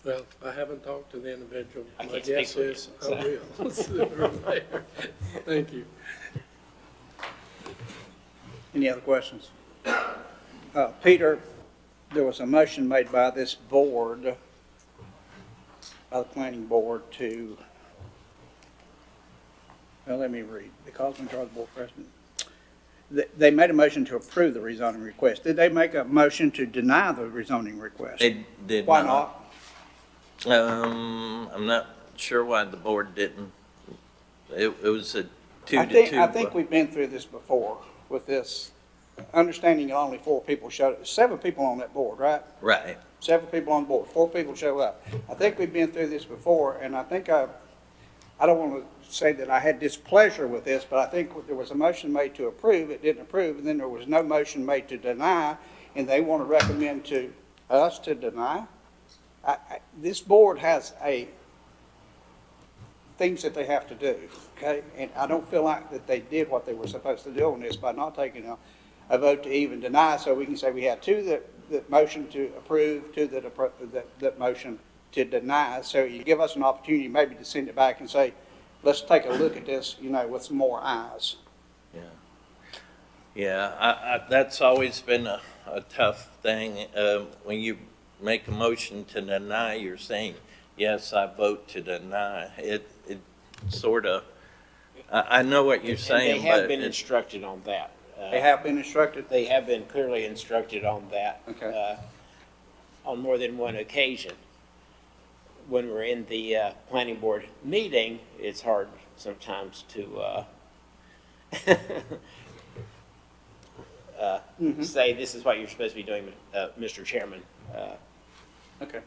Well, I haven't talked to the individual. I My can't speak guess for you, is I so. will. Sooner or later. Thank you. Any other questions? Peter, there was a motion made by this board, by the planning board to, well, let me read. Because I'm the board president. They made a motion to approve the rezoning request. Did they make a motion to deny the rezoning request? they did Why not. not? I'm not sure why the board didn't. It was a 2-2. I think we've been through this before with this, understanding that only 4 people showed, 7 people on that board, right? Right. 7 people on board, 4 people show up. I think we've been through this before, and I think I don't want to say that I had displeasure with this, but I think there was a motion made to approve, it didn't approve, and then there was no motion made to deny, and they want to recommend to us to deny. This board has things that they have to do, okay? And I don't feel like that they did what they were supposed to do on this by not taking a vote to even deny, so we can say we had 2 that motion to approve, 2 that motion to deny. So you give us an opportunity maybe to send it back and say, let's take a look at this, with some more eyes. Yeah, that's always been a tough thing. When you make a motion to deny, you're saying, yes, I vote to deny. It sort of, I know what you're saying, And they have but been instructed on that. They have been instructed? They have been clearly instructed on that. Okay. On more than one occasion. When we're in the planning board meeting, it's hard sometimes to say this is what you're supposed to be doing, Mr. Chairman. Okay.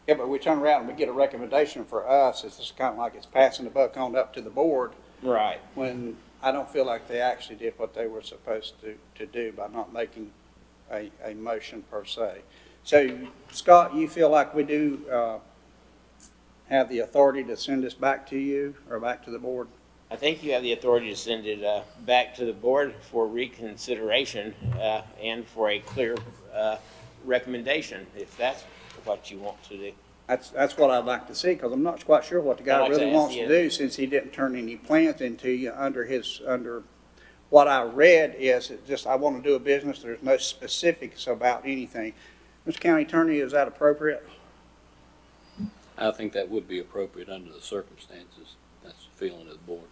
Yeah, but we turn around and we get a recommendation for us, it's just kind of like it's passing the buck on up to the board, Right. when I don't feel like they actually did what they were supposed to do by not making a motion per se. So, Scott, you feel like we do have the authority to send this back to you or back to the board? I think you have the authority to send it back to the board for reconsideration and for a clear recommendation, if that's what you want to do. That's what I'd like to see, because I'm not quite sure what the guy I'd like to really ask wants you- to do, since he didn't turn any plans into you under what I read is, it just, I want to do a business, there's no specifics about anything. Mr. County Attorney, is that appropriate? I think that would be appropriate under the circumstances. That's the feeling of the board.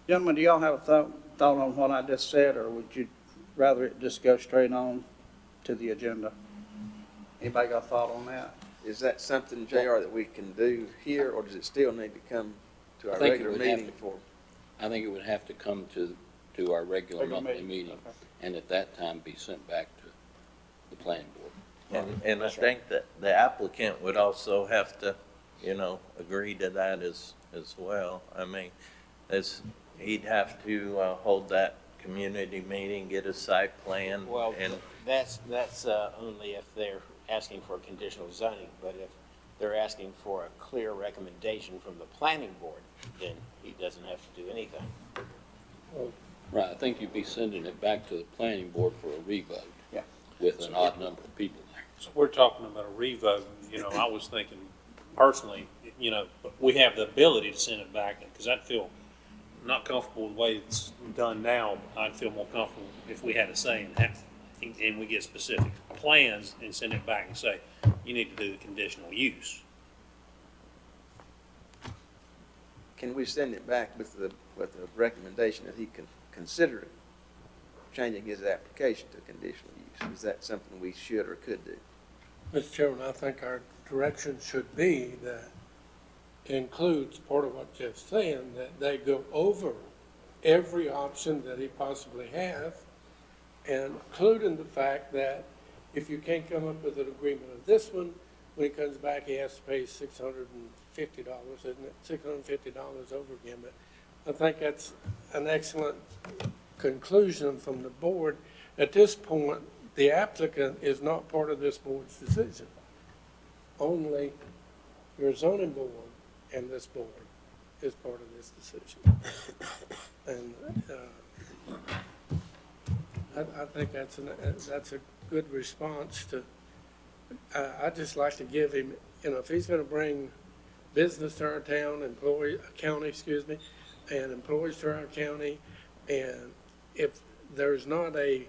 Gentlemen, do y'all have a thought on what I just said, or would you rather it just go straight on to the agenda? Anybody got a thought on that? Is that something, JR, that we can do here, or does it still need to come to our I think it regular would have meeting to- for? I think it would have to come to our regular monthly meeting, Okay. and at that time be sent back to the planning board. And I think that the applicant would also have to, agree to that as well. I mean, he'd have to hold that community meeting, get a site plan. Well, and that's only if they're asking for conditional zoning, but if they're asking for a clear recommendation from the planning board, then he doesn't have to do anything. Right, I think you'd be sending it back to the planning board for a revote. Yeah. With an odd number of people there. So we're talking about a revote, I was thinking personally, we have the ability to send it back, because I'd feel not comfortable with the way it's done now. I'd feel more comfortable if we had a say in that, and we get specific plans and send it back and say, you need to do the conditional use. Can we send it back with the recommendation that he can consider changing his application to conditional use? Is that something we should or could do? Mr. Chairman, I think our direction should be that includes part of what Jeff's saying, that they go over every option that he possibly has, and including the fact that if you can't come up with an agreement of this one, when he comes back, he has to pay $650, isn't it? $650 over again. But I think that's an excellent conclusion from the board. At this point, the applicant is not part of this board's decision. Only your zoning board and this board is part of this decision. And I think that's a good response to, I'd just like to give him, if he's going to bring business to our town, and employees to our county, and if there's not a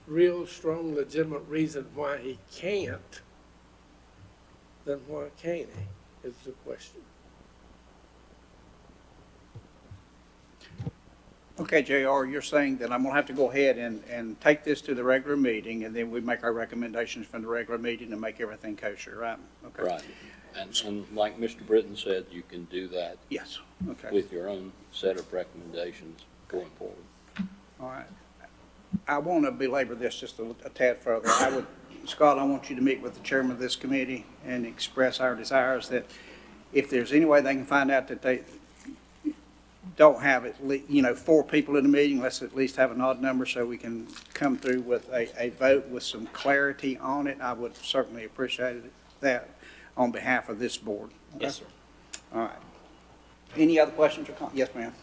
real strong legitimate reason why he can't, then why can't he, is the question. Okay, JR, you're saying that I'm gonna have to go ahead and take this to the regular meeting, and then we make our recommendations from the regular meeting and make everything kosher, right? Okay. Right. And like Mr. Britton said, you can do that Yes, okay. with your own set of recommendations going forward. All right. I want to belabor this just a tad further. Scott, I want you to meet with the chairman of this committee and express our desires that if there's any way they can find out that they don't have at 4 people in the meeting, let's at least have an odd number so we can come through with a vote with some clarity on it. I would certainly appreciate that on behalf of this board. Okay? Yes, sir. All right. Any other questions or comments? Yes, ma'am.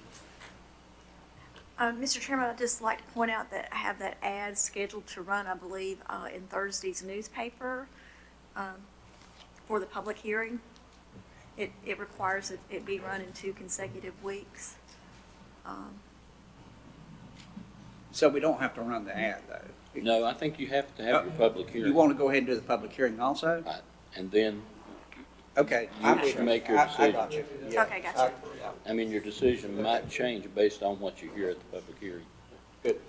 Mr. Chairman, I'd just like to point out that I have that ad scheduled to run, I believe, in Thursday's newspaper for the public hearing. It requires that it be run in 2 consecutive weeks. So we don't have to run the ad, though? No, I think you have to have your public hearing. You want to go ahead and do the public hearing also? Right. And then Okay. you should make your I decision. got you. Yeah. Okay, gotcha. I mean, your decision might change based on what you hear at the public hearing. Good.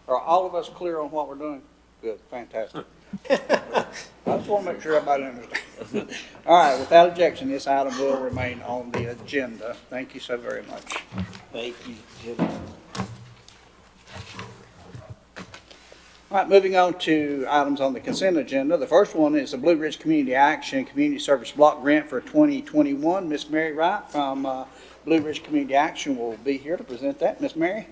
Are all of us clear on what we're doing? Good, fantastic. I just want to make sure everybody understands. All right, without objection, this item will remain on the agenda. Thank you so very much. Thank you, Jim. All right, moving on to items on the consent agenda. The first one is the Blue Ridge Community Action Community Service Block Grant for 2021. Miss Mary Wright from Blue Ridge Community Action will be here to present that. Miss Mary?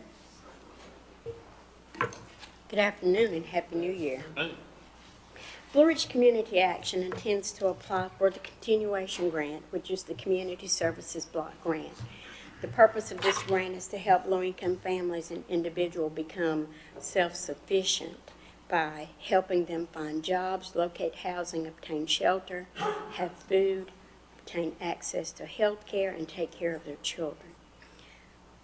Good afternoon and Happy New Year. Blue Ridge Community Action intends to apply for the continuation grant, which is the Community Services Block Grant. The purpose of this grant is to help low-income families and individuals become self-sufficient by helping them find jobs, locate housing, obtain shelter, have food, obtain access to health care, and take care of their children.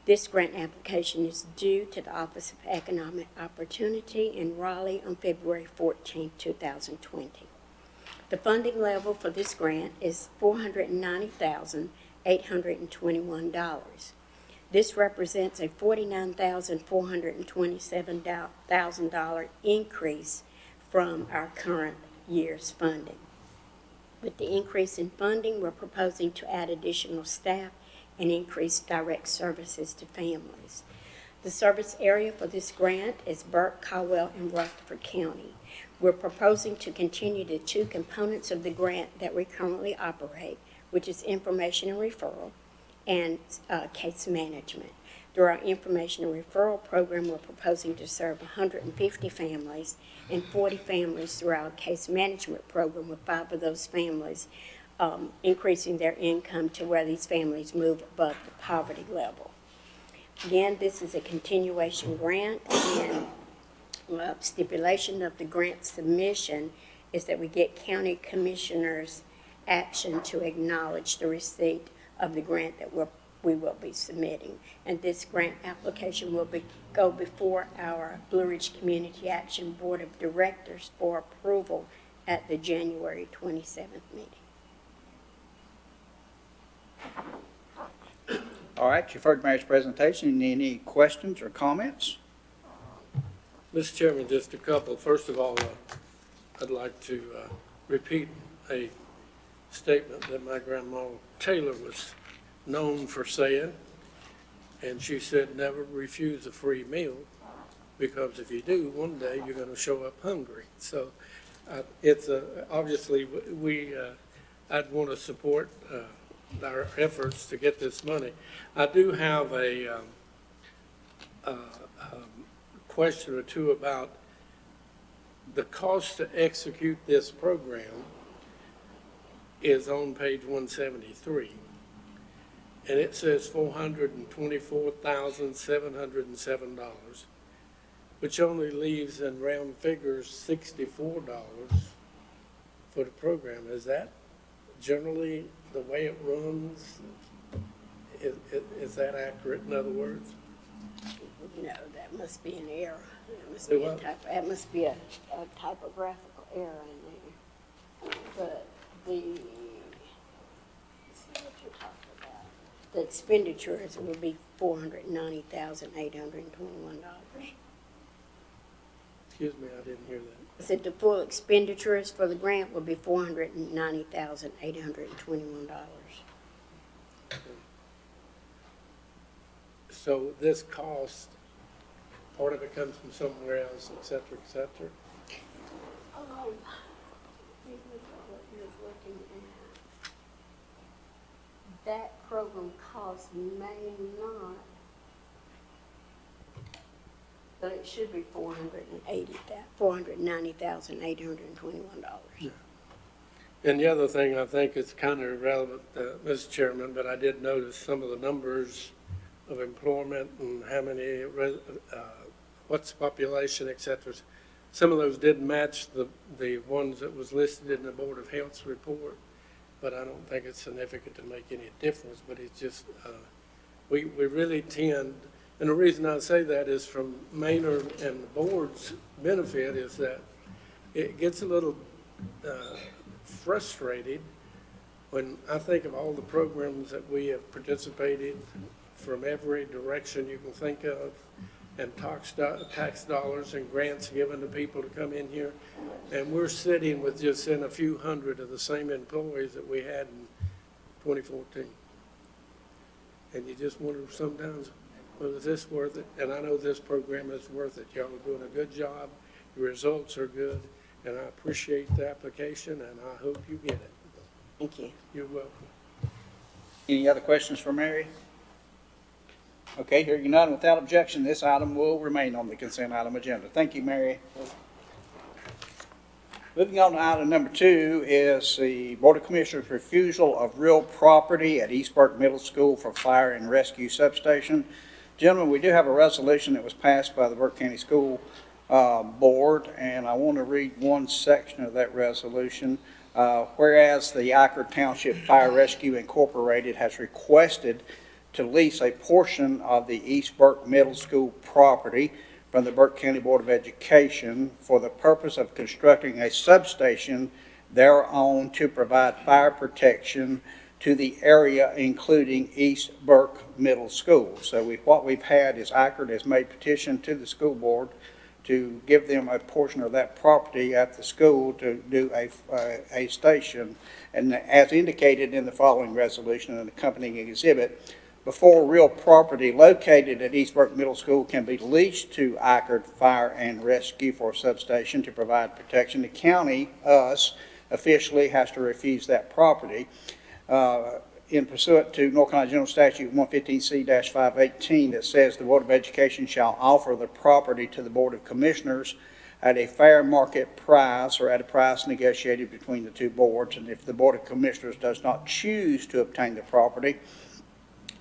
This grant application is due to the Office of Economic Opportunity in Raleigh on February 14, 2020. The funding level for this grant is $490,821. This represents a $49,427,000 increase from our current year's funding. With the increase in funding, we're proposing to add additional staff and increase direct services to families. The service area for this grant is Burke, Caldwell, and Rutherford County. We're proposing to continue the two components of the grant that we currently operate, which is information and referral and case management. Through our information and referral program, we're proposing to serve 150 families and 40 families through our case management program, with 5 of those families increasing their income to where these families move above the poverty level. Again, this is a continuation grant, and stipulation of the grant submission is that we get county commissioners' action to acknowledge the receipt of the grant that we will be submitting. And this grant application will go before our Blue Ridge Community Action Board of Directors for approval at the January 27th meeting. All right, you've heard Mayor's presentation. Any questions or comments? Mr. Chairman, just a couple. First of all, I'd like to repeat a statement that my grandma Taylor was known for saying, and she said, never refuse a free meal, because if you do, one day you're going to show up hungry. So it's obviously I'd want to support our efforts to get this money. I do have a question or two about the cost to execute this program. Is on page 173, and it says $424,707, which only leaves in round figures $64 for the program. Is that generally the way it runs? Is that accurate, in other words? No, that must be an error. That must be a typographical error in there. But let's see what you're talking about. The expenditures will be $490,821. Excuse me, I didn't hear that. I said the full expenditures for the grant will be $490,821. So this cost, part of it comes from somewhere else, et cetera, et cetera? What you're looking at. That program cost may not, but it should be $490,821. And the other thing I think is kind of irrelevant, Mr. Chairman, but I did notice some of the numbers of employment and how many, what's the population, et cetera. Some of those didn't match the ones that was listed in the Board of Health's report, but I don't think it's significant to make any difference. But it's just, we really tend, and the reason I say that is from Maynard and the board's benefit is that it gets a little frustrated when I think of all the programs that we have participated from every direction you can think of, and tax dollars and grants given to people to come in here. And we're sitting with just in a few hundred of the same employees that we had in 2014. And you just wonder sometimes, well, is this worth it? And I know this program is worth it. Y'all are doing a good job. The results are good. And I appreciate the application, and I hope you get it. Thank you. You're welcome. Any other questions for Mary? Okay, hearing none, without objection, this item will remain on the consent item agenda. Thank you, Mary. Moving on to item number 2 is the Board of Commissioners' refusal of real property at East Burke Middle School for fire and rescue substation. Gentlemen, we do have a resolution that was passed by the Burke County School Board, and I want to read one section of that resolution. Whereas the Iker Township Fire Rescue Incorporated has requested to lease a portion of the East Burke Middle School property from the Burke County Board of Education for the purpose of constructing a substation thereon to provide fire protection to the area, including East Burke Middle School. So what we've had is Iker has made petition to the school board to give them a portion of that property at the school to do a station. And as indicated in the following resolution and accompanying exhibit, before real property located at East Burke Middle School can be leased to Iker Fire and Rescue for a substation to provide protection, the county, us, officially has to refuse that property. In pursuant to North Carolina General Statute 115C-518 that says the Board of Education shall offer the property to the Board of Commissioners at a fair market price or at a price negotiated between the two boards. And if the Board of Commissioners does not choose to obtain the property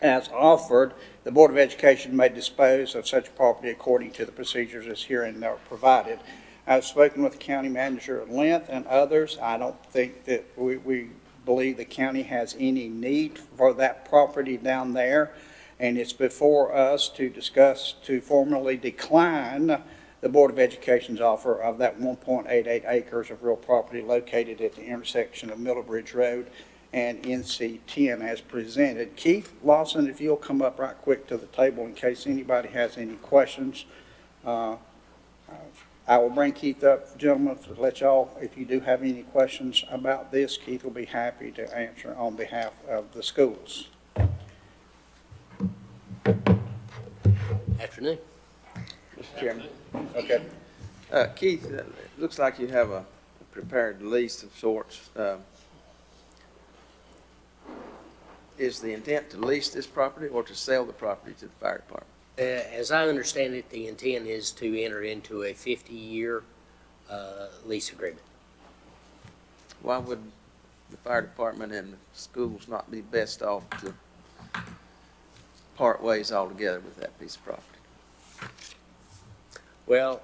as offered, the Board of Education may dispose of such property according to the procedures as herein are provided. I've spoken with the county manager at length and others. I don't think that we believe the county has any need for that property down there, and it's before us to discuss to formally decline the Board of Education's offer of that 1.88 acres of real property located at the intersection of Middlebridge Road and NC 10 as presented. Keith Lawson, if you'll come up right quick to the table in case anybody has any questions. I will bring Keith up, gentlemen, to let y'all, if you do have any questions about this, Keith will be happy to answer on behalf of the schools. Afternoon. Mr. Chairman. Okay. Keith, it looks like you have a prepared lease of sorts. Is the intent to lease this property or to sell the property to the fire department? As I understand it, the intent is to enter into a 50-year lease agreement. Why would the fire department and the schools not be best off to part ways altogether with that piece of property? Well,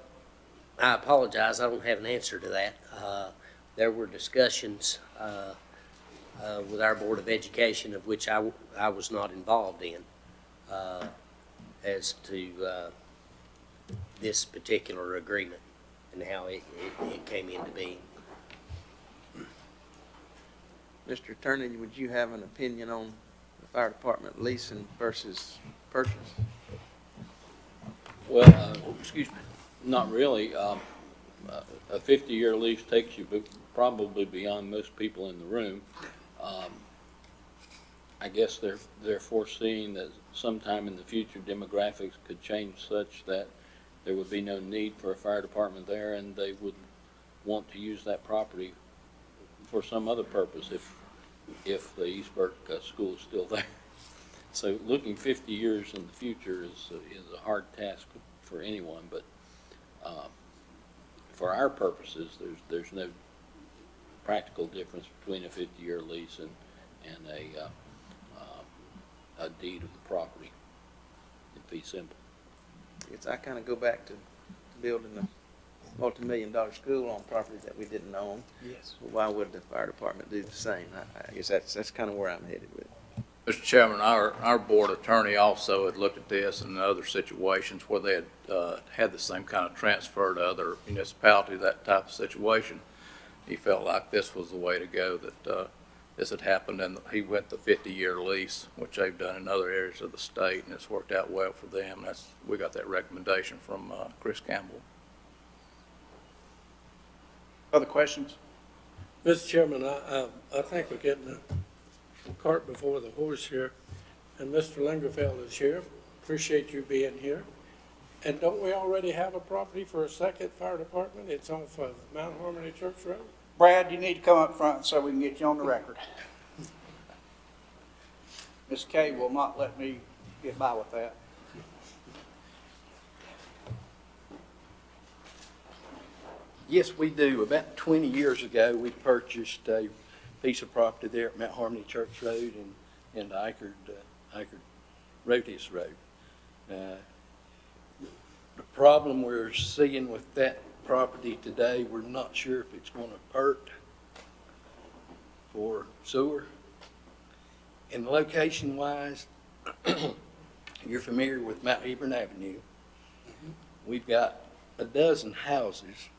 I apologize, I don't have an answer to that. There were discussions with our Board of Education, of which I was not involved in, as to this particular agreement and how it came into being. Mr. Attorney, would you have an opinion on the fire department leasing versus purchase? Well, excuse me, not really. A 50-year lease takes you probably beyond most people in the room. I guess they're foreseeing that sometime in the future demographics could change such that there would be no need for a fire department there, and they would want to use that property for some other purpose if the East Burke school is still there. So looking 50 years in the future is a hard task for anyone, but for our purposes, there's no practical difference between a 50-year lease and a deed of the property. It'd be simple. I kind of go back to building a multi-million-dollar school on property that we didn't own. Yes. Well, why would the fire department do the same? I guess that's kind of where I'm headed with it. Mr. Chairman, our board attorney also had looked at this and other situations where they had had the same kind of transfer to other municipalities, that type of situation. He felt like this was the way to go, that this had happened, and he went the 50-year lease, which they've done in other areas of the state, and it's worked out well for them. We got that recommendation from Chris Campbell. Other questions? Mr. Chairman, I think we're getting the cart before the horse here, and Mr. Lingerfeld is here. Appreciate you being here. And don't we already have a property for a second fire department? It's off of Mount Harmony Church Road. Brad, you need to come up front so we can get you on the record. Ms. Kay will not let me get by with that. Yes, we do. About 20 years ago, we purchased a piece of property there at Mount Harmony Church Road and Eichard Roadis Road. The problem we're seeing with that property today, we're not sure if it's going to perk for sewer. And location-wise, you're familiar with Mount Hebron Avenue. We've got a dozen houses,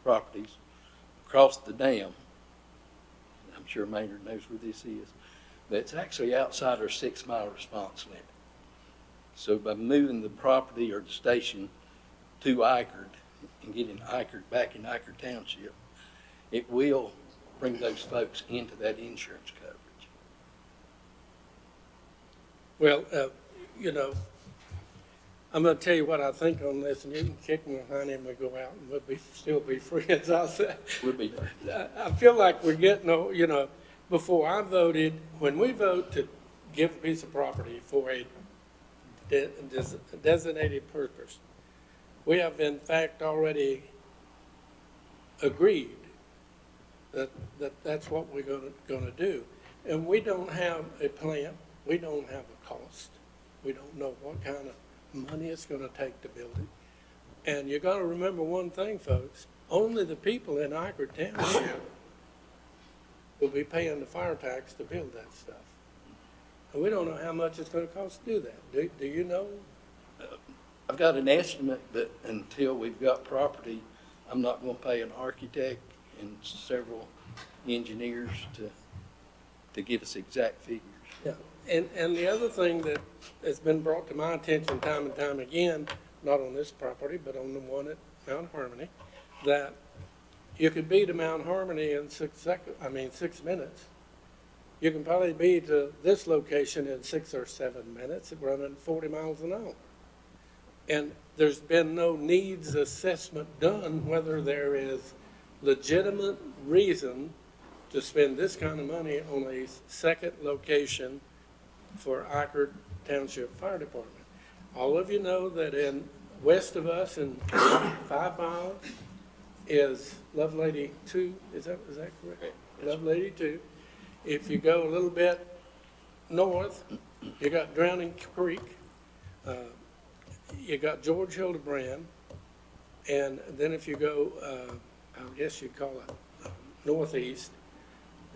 properties, across the dam. I'm sure Maynard knows where this is. That's actually outside our 6-mile response limit. So by moving the property or the station to Eichard and getting Eichard back in Eichard Township, it will bring those folks into that insurance coverage. Well, you know, I'm going to tell you what I think on this, and you can kick me behind him and we go out and we'll still be friends, I'll say. We'll be friends. I feel like we're getting, you know, before I voted, when we vote to give a piece of property for a designated purpose, we have in fact already agreed that that's what we're going to do. And we don't have a plan. We don't have a cost. We don't know what kind of money it's going to take to build it. And you got to remember one thing, folks. Only the people in Eichard Township will be paying the fire tax to build that stuff. And we don't know how much it's going to cost to do that. Do you know? I've got an estimate, but until we've got property, I'm not going to pay an architect and several engineers to give us exact figures. Yeah. And the other thing that has been brought to my attention time and time again, not on this property, but on the one at Mount Harmony, that you could be to Mount Harmony in 6 minutes. You can probably be to this location in 6 or 7 minutes, running 40 miles an hour. And there's been no needs assessment done whether there is legitimate reason to spend this kind of money on a second location for Eichard Township Fire Department. All of you know that west of us in 5 miles is Lovelady 2. Is that correct? Lovelady 2. If you go a little bit north, you got Drowning Creek. You got George Hildebrand. And then if you go, I guess you'd call it northeast,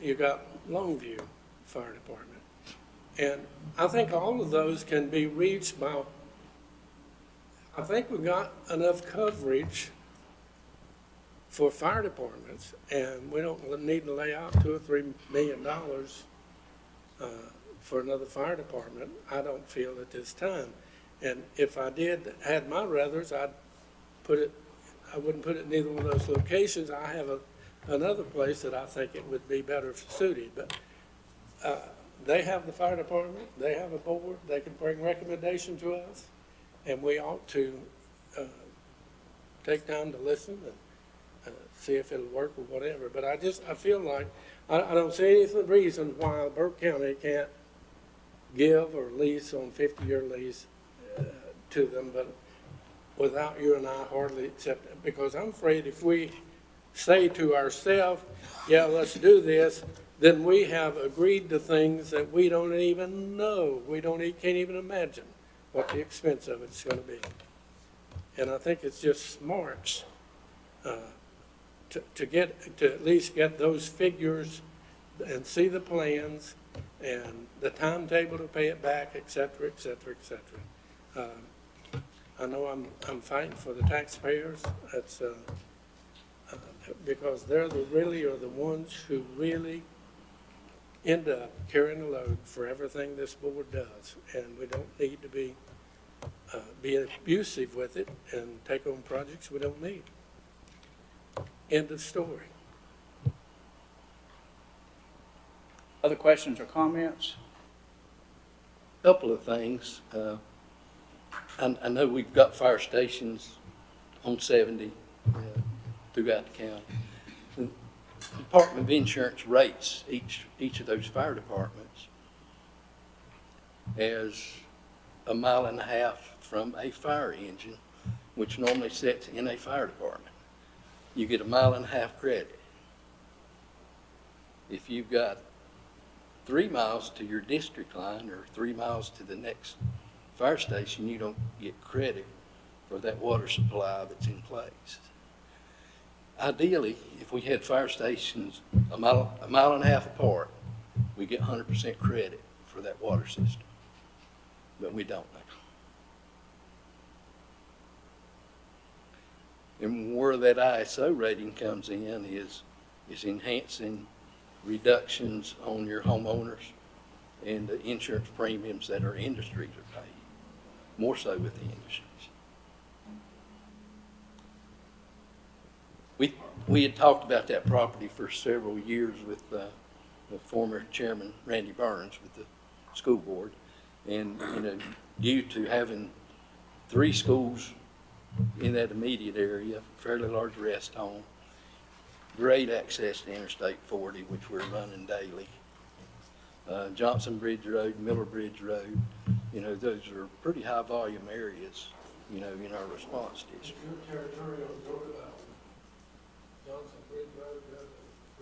you got Longview Fire Department. And I think all of those can be reached by, I think we've got enough coverage for fire departments, and we don't need to lay out $2 or $3 million for another fire department, I don't feel at this time. And if I had my ruthers, I wouldn't put it in either one of those locations. I have another place that I think it would be better suited, but they have the fire department, they have a board, they can bring recommendations to us, and we ought to take time to listen and see if it'll work or whatever. But I feel like, I don't see any reason why Burke County can't give or lease on 50-year lease to them, but without you and I hardly accept it, because I'm afraid if we say to ourselves, yeah, let's do this, then we have agreed to things that we don't even know. Can't even imagine what the expense of it's going to be. And I think it's just smart to at least get those figures and see the plans and the timetable to pay it back, et cetera, et cetera, et cetera. I know I'm fighting for the taxpayers. That's because they're really are the ones who really end up carrying the load for everything this board does, and we don't need to be abusive with it and take on projects we don't need. End of story. Other questions or comments? Couple of things. I know we've got fire stations on 70 throughout the county. The Department of Insurance rates each of those fire departments as 1.5 miles from a fire engine, which normally sits in a fire department. you get a 1.5 mile credit. If you've got 3 miles to your district line or 3 miles to the next fire station, you don't get credit for that water supply that's in place. Ideally, if we had fire stations a mile and a half apart, we get 100% credit for that water system. But we don't now. And where that ISO rating comes in is enhancing reductions on your homeowners and the insurance premiums that our industries are paying, more so with the industries. We had talked about that property for several years with the former chairman, Randy Burns, with the school board. And, due to having 3 schools in that immediate area, fairly large rest home, great access to Interstate 40, which we're running daily. Johnson Bridge Road, Miller Bridge Road, those are pretty high volume areas, in our response district. Your territorial Johnson Bridge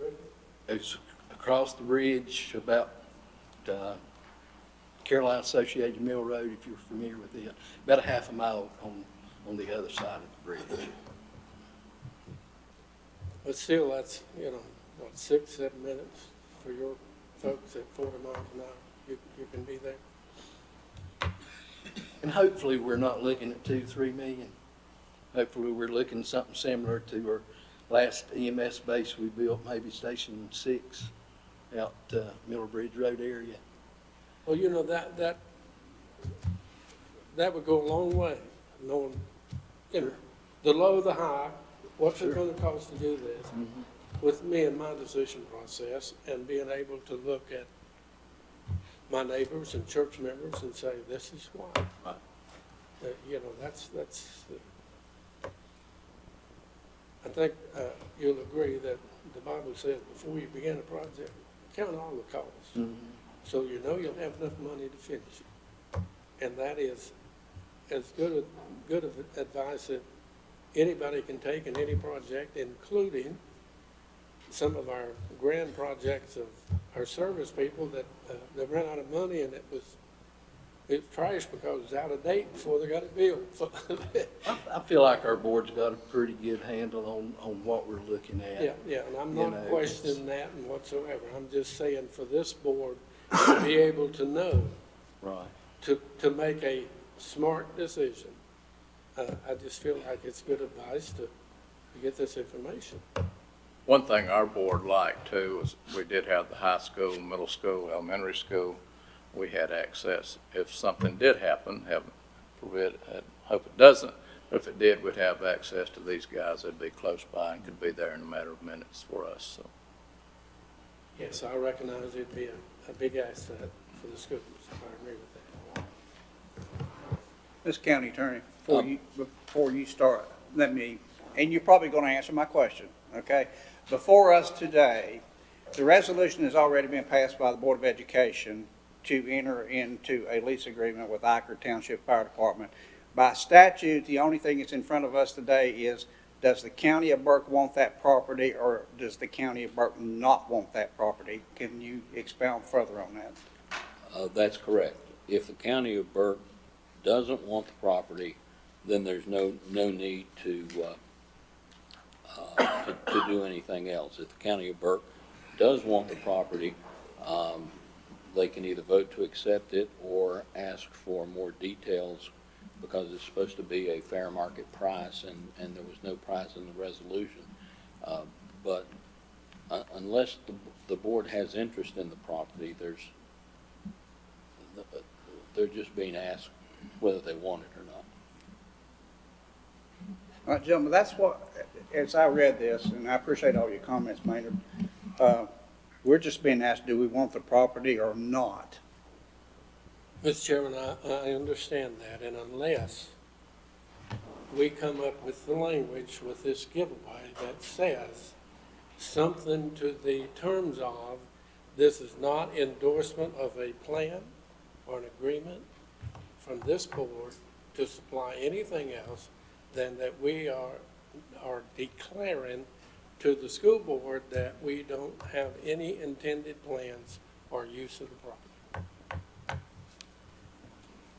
Road, It's across the bridge about Carolina Associated Mill Road, if you're familiar with it, about a 1/2 mile on the other side of the bridge. but still, that's, 6, 7 minutes for your folks at 40 miles an hour. You can be there. And hopefully, we're not looking at 2-3 million. Hopefully, we're looking at something similar to our last EMS base we built, maybe Station 6 out Miller Bridge Road area. Well, that would go a long way, knowing, the low, the high, what's it gonna cost to do this? With me and my decision process, and being able to look at my neighbors and church members and say, this is why. Right. That's I think you'll agree that the Bible says before you begin a project, count all the costs. So you'll have enough money to finish it. And that is as good of advice that anybody can take in any project, including some of our grand projects of our service people that they ran out of money, and it's trashed because it's out of date before they got it built. I feel like our board's got a pretty good handle on what we're looking at. Yeah, and I'm not questioning that whatsoever. I'm just saying for this board to be able to know, Right. to make a smart decision, I just feel like it's good advice to get this information. One thing our board liked too was we did have the high school, middle school, elementary school. We had access. If something did happen, hope it doesn't, but if it did, we'd have access to these guys. They'd be close by and could be there in a matter of minutes for us. So. Yes, I recognize it'd be a big asset for the schools. I agree with that. Ms. County Attorney, before you start, and you're probably going to answer my question, okay? Before us today, the resolution has already been passed by the Board of Education to enter into a lease agreement with Iker Township Fire Department. By statute, the only thing that's in front of us today is, does the county of Burke want that property, or does the county of Burke not want that property? Can you expound further on that? That's correct. If the county of Burke doesn't want the property, then there's no need to do anything else. If the county of Burke does want the property, they can either vote to accept it or ask for more details, because it's supposed to be a fair market price, and there was no price in the resolution. But unless the board has interest in the property, they're just being asked whether they want it or not. All right, gentlemen, that's what, as I read this, and I appreciate all your comments, Maynard, we're just being asked, do we want the property or not? Mr. Chairman, I understand that, and unless we come up with the language with this giveaway that says something to the terms of, this is not endorsement of a plan or an agreement from this board to supply anything else than that we are are declaring to the school board that we don't have any intended plans or use of the property.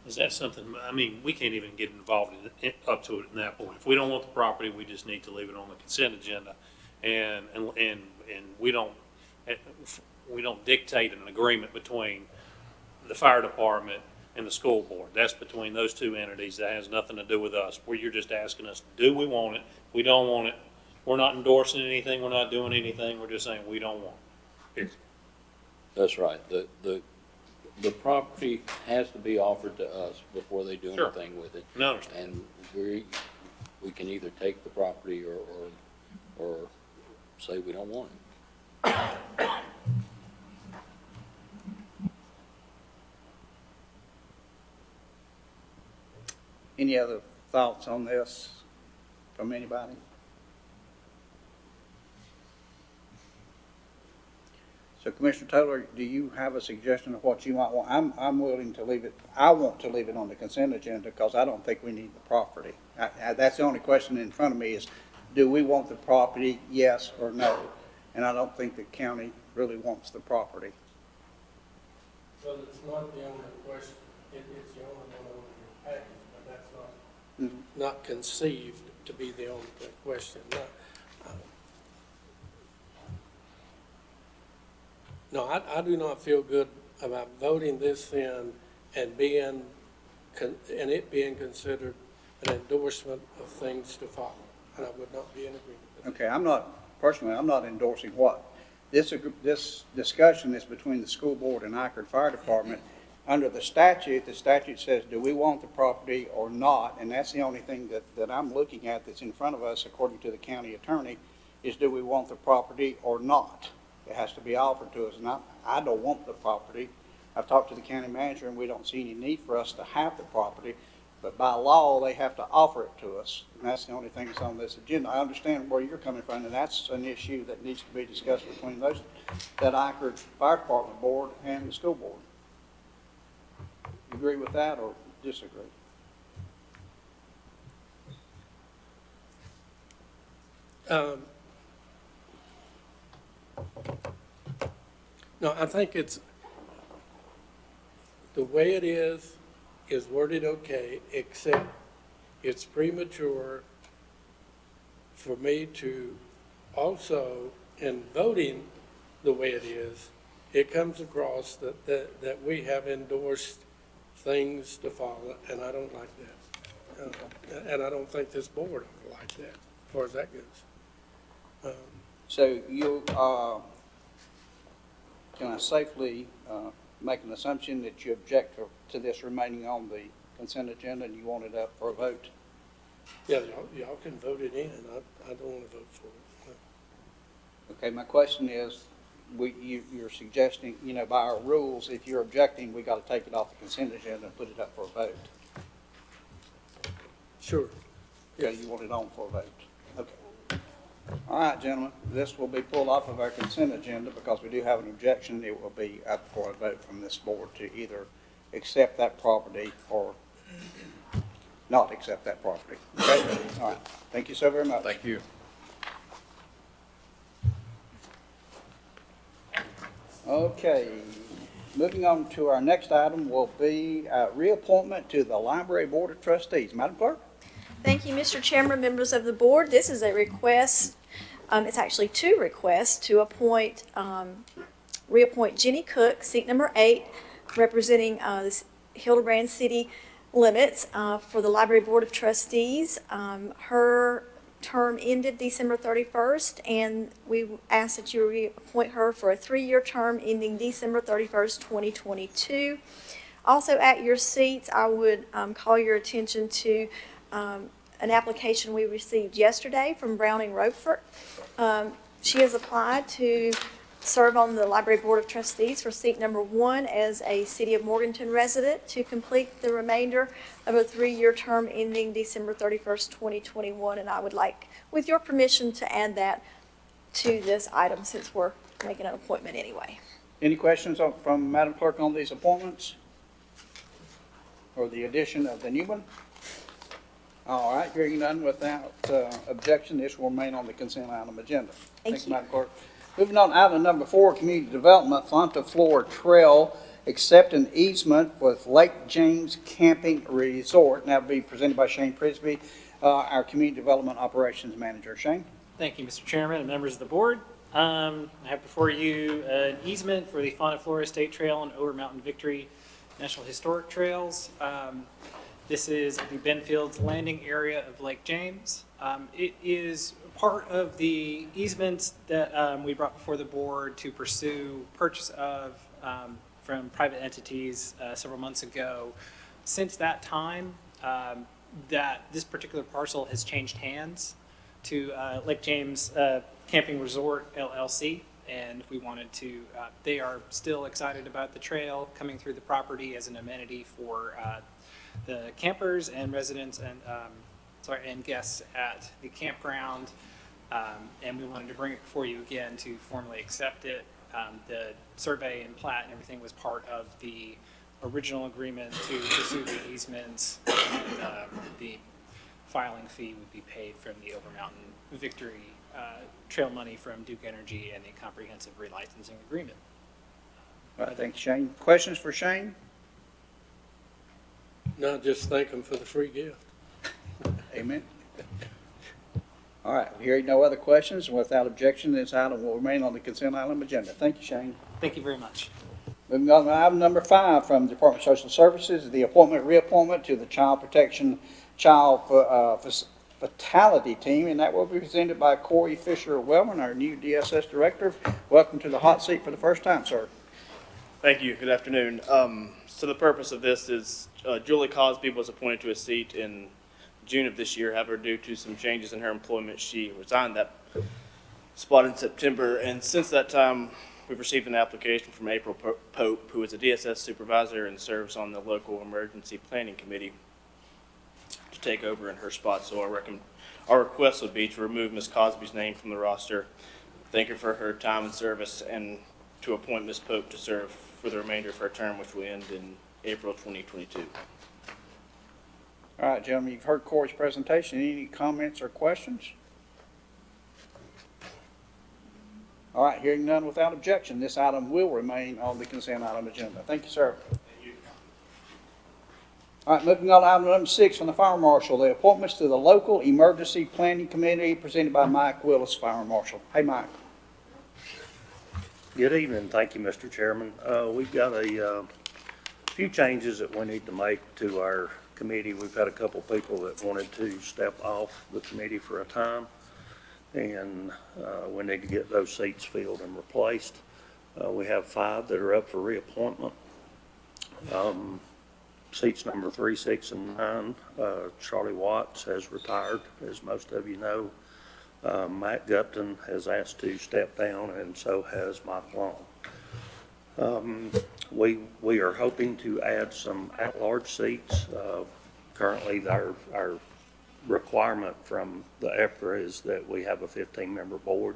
Is that something, I mean, we can't even get involved in it, up to it in that point. If we don't want the property, we just need to leave it on the consent agenda. And we don't dictate an agreement between the fire department and the school board. That's between those two entities. That has nothing to do with us. Where you're just asking us, do we want it? If we don't want it, we're not endorsing anything, we're not doing anything, we're just saying we don't want it. Period. That's right. The property has to be offered to us before they do Sure. anything with it. No, I understand. And we can either take the property or say we don't want it. Any other thoughts on this from anybody? So Commissioner Taylor, do you have a suggestion of what you might want? I'm willing to leave it, I want to leave it on the consent agenda because I don't think we need the property. That's the only question in front of me is, do we want the property, yes or no? And I don't think the county really wants the property. Well, it's not the only question. It's the only one on your package, but that's not conceived to be the only question. No, I do not feel good about voting this in and it being considered an endorsement of things to follow. And I would not be in agreement with that. Okay, I'm not endorsing what? This discussion is between the school board and Ikard Fire Department. Under the statute says, do we want the property or not? And that's the only thing that I'm looking at that's in front of us, according to the county attorney, is do we want the property or not? It has to be offered to us. And I don't want the property. I've talked to the county manager, and we don't see any need for us to have the property. But by law, they have to offer it to us. And that's the only thing that's on this agenda. I understand where you're coming from, and that's an issue that needs to be discussed between that Ikard Fire Department board and the school board. You agree with that or disagree? No, I think it's, the way it is worded okay, except it's premature for me to also, in voting the way it is, it comes across that we have endorsed things to follow, and I don't like that. And I don't think this board will like that, as far as that goes. So you, can I safely make an assumption that you object to this remaining on the consent agenda and you want it up for a vote? Yeah, y'all can vote it in. I don't want to vote for it. Okay, my question is, you're suggesting, by our rules, if you're objecting, we got to take it off the consent agenda and put it up for a vote. Sure. Okay, you want it on for a vote. Okay. All right, gentlemen, this will be pulled off of our consent agenda because we do have an objection. It will be up for a vote from this board to either accept that property or not accept that property. Okay? All right. Thank you so very much. Thank you. Okay. Moving on to our next item will be reappointment to the Library Board of Trustees. Madam Clerk? Thank you, Mr. Chairman, members of the board. This is a request, it's actually two requests to reappoint Jenny Cook, seat number 8, representing the Hildebrand City limits for the Library Board of Trustees. Her term ended December 31st, and we ask that you reappoint her for a 3-year term ending December 31st, 2022. Also at your seats, I would call your attention to an application we received yesterday from Browning Ropefoot. She has applied to serve on the Library Board of Trustees for seat number 1 as a City of Morganton resident to complete the remainder of a 3-year term ending December 31st, 2021. And I would like, with your permission, to add that to this item since we're making an appointment anyway. Any questions from Madam Clerk on these appointments? Or the addition of the new one? All right, hearing none without objection, this will remain on the consent item agenda. Thank you. Madam Clerk. Moving on to item number 4, Community Development, Fonta Floor Trail, accept an easement with Lake James Camping Resort. And that will be presented by Shane Prisby, our Community Development Operations Manager. Shane? Thank you, Mr. Chairman and members of the board. I have before you an easement for the Fauna Flora State Trail and Over Mountain Victory National Historic Trails. This is the Benfield's landing area of Lake James. It is part of the easements that we brought before the board to pursue purchase of from private entities several months ago. Since that time, that this particular parcel has changed hands to Lake James Camping Resort LLC, and we wanted to, they are still excited about the trail coming through the property as an amenity for the campers and residents and guests at the campground, and we wanted to bring it before you again to formally accept it. The survey and plat and everything was part of the original agreement to pursue the easements, and the filing fee would be paid from the Over Mountain Victory trail money from Duke Energy and the comprehensive relicensing agreement. All right, thank you, Shane. Questions for Shane? No, just thank them for the free gift. Amen. All right, hearing no other questions, without objection, this item will remain on the consent item agenda. Thank you, Shane. Thank you very much. Moving on to item number 5 from the Department of Social Services, the reappointment to the Child Protection Fatality Team, and that will be presented by Corey Fisher-Wellman, our new DSS Director. Welcome to the hot seat for the first time, sir. Thank you. Good afternoon. So the purpose of this is Julie Cosby was appointed to a seat in June of this year. However, due to some changes in her employment, she resigned that spot in September. And since that time, we've received an application from April Pope, who is a DSS supervisor and serves on the local emergency planning committee, to take over in her spot. So our request would be to remove Ms. Cosby's name from the roster, thank her for her time and service, and to appoint Ms. Pope to serve for the remainder of her term, which will end in April 2022. All right, gentlemen, you've heard Corey's presentation. Any comments or questions? All right, hearing none without objection, this item will remain on the consent item agenda. Thank you, sir. All right, moving on to item number 6 from the Fire Marshal, the appointments to the Local Emergency Planning Committee presented by Mike Willis, Fire Marshal. Hey, Mike. Good evening. Thank you, Mr. Chairman. We've got a few changes that we need to make to our committee. We've had a couple people that wanted to step off the committee for a time, and we need to get those seats filled and replaced. We have 5 that are up for reappointment. Seats number 3, 6, and 9. Charlie Watts has retired, as most of you know. Matt Gupton has asked to step down, and so has Mike Long. We are hoping to add some at-large seats. Currently, our requirement from the EPRA is that we have a 15-member board,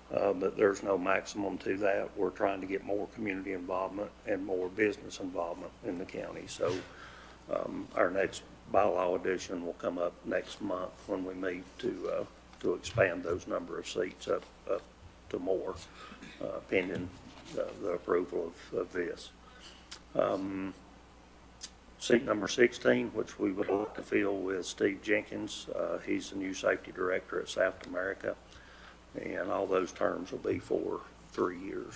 but there's no maximum to that. We're trying to get more community involvement and more business involvement in the county. So our next bylaw edition will come up next month when we meet to expand those number of seats up to more, pending the approval of this. Seat number 16, which we would like to fill with Steve Jenkins. He's the new safety director at South America, and all those terms will be for 3 years.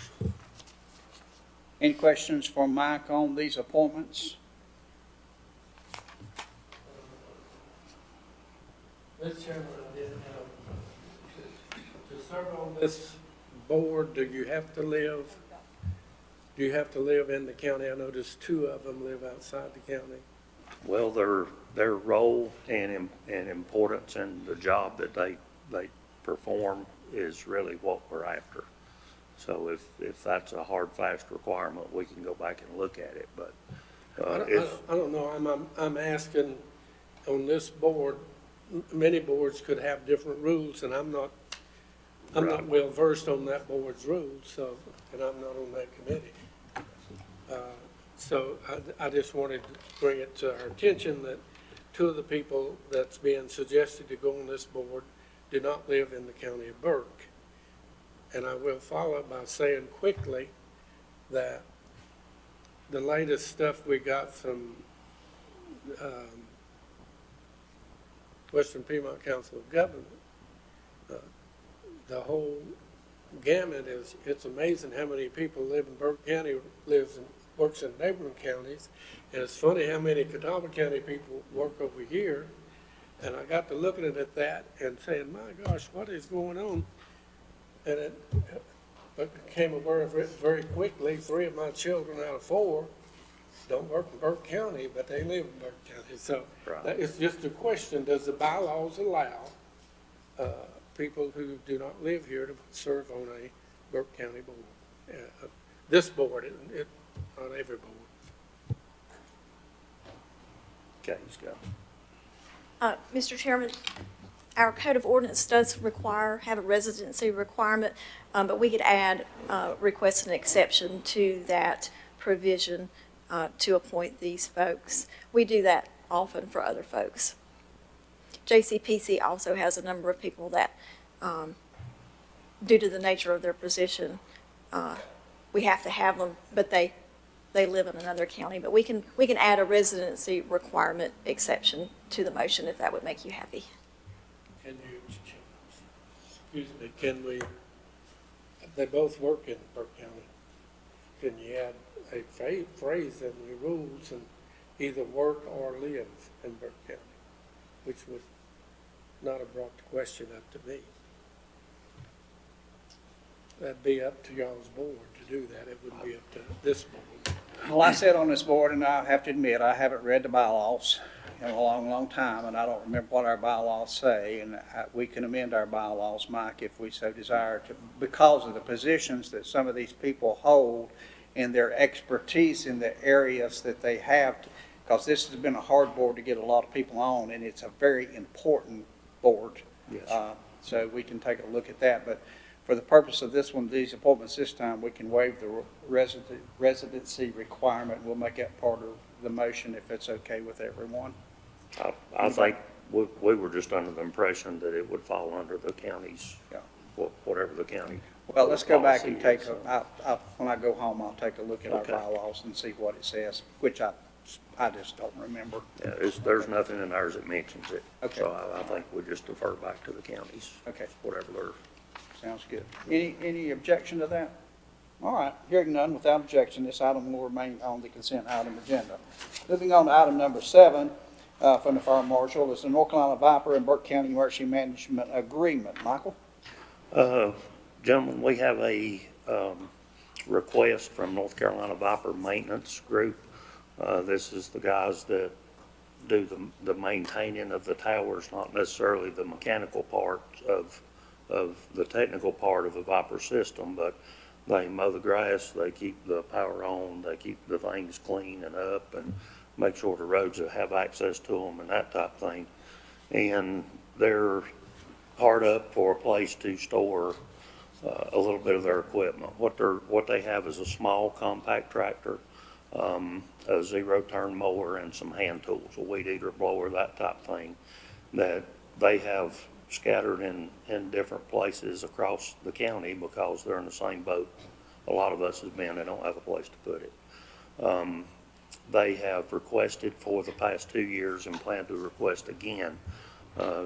Any questions for Mike on these appointments? Mr. Chairman, I did to serve on this board, do you have to live in the county? I noticed 2 of them live outside the county. Well, their role and importance in the job that they perform is really what we're after. So if that's a hard, fast requirement, we can go back and look at it. But I don't know. I'm asking on this board. Many boards could have different rules, and I'm not well versed on that board's rules. So, and I'm not on that committee. So I just wanted to bring it to our attention that two of the people that's being suggested to go on this board do not live in the county of Burke. And I will follow by saying quickly that the latest stuff we got from Western Piedmont Council of Government, the whole gamut is, it's amazing how many people live in Burke County, works in neighboring counties. And it's funny how many Catawba County people work over here. And I got to looking at that and saying, my gosh, what is going on? And I became aware of it very quickly. 3 of my children out of 4 don't work in Burke County, but they live in Burke County. So it's just a question, does the bylaws allow people who do not live here to serve on a Burke County board? This board, not every board. Okay, he's got. Mr. Chairman, our code of ordinance does have a residency requirement, but we could add, request an exception to that provision to appoint these folks. We do that often for other folks. JCPC also has a number of people that, due to the nature of their position, we have to have them, but they live in another county. But we can add a residency requirement exception to the motion if that would make you happy. Can you, excuse me, can we, they both work in Burke County. Can you add a phrase in the rules and either work or live in Burke County, which would not have brought the question up to me? That'd be up to y'all's board to do that. It wouldn't be up to this board. Well, I sit on this board, and I have to admit, I haven't read the bylaws in a long, long time, and I don't remember what our bylaws say, and we can amend our bylaws, Mike, if we so desire to, because of the positions that some of these people hold and their expertise in the areas that they have, because this has been a hard board to get a lot of people on, and it's a very important board. Yes. So we can take a look at that, but for the purpose of this one, these appointments this time, we can waive the residency requirement. We'll make that part of the motion if it's okay with everyone. I think we were just under the impression that it would fall under the county's, whatever the county. Well, let's go back and take, so. when I go home, I'll take a look at Okay. our bylaws and see what it says, which I just don't remember. Yeah, there's nothing in ours that mentions it. Okay. So I think we just defer back to the counties. Okay. Whatever they're. Sounds good. Any objection to that? All right, hearing none, without objection, this item will remain on the consent item agenda. Moving on to item number 7 from the Fire Marshal is the North Carolina Viper and Burke County Emergency Management Agreement. Michael? Gentlemen, we have a request from North Carolina Viper Maintenance Group. This is the guys that do the maintaining of the towers, not necessarily the mechanical part of the technical part of the Viper system, but they mow the grass, they keep the power on, they keep the things clean and up, and make sure the roads have access to them and that type of thing. And they're hard up for a place to store a little bit of their equipment. What they have is a small compact tractor, a zero-turn mower, and some hand tools, a weed eater, blower, that type of thing, that they have scattered in different places across the county because they're in the same boat a lot of us have been. They don't have a place to put it. They have requested for the past 2 years and plan to request again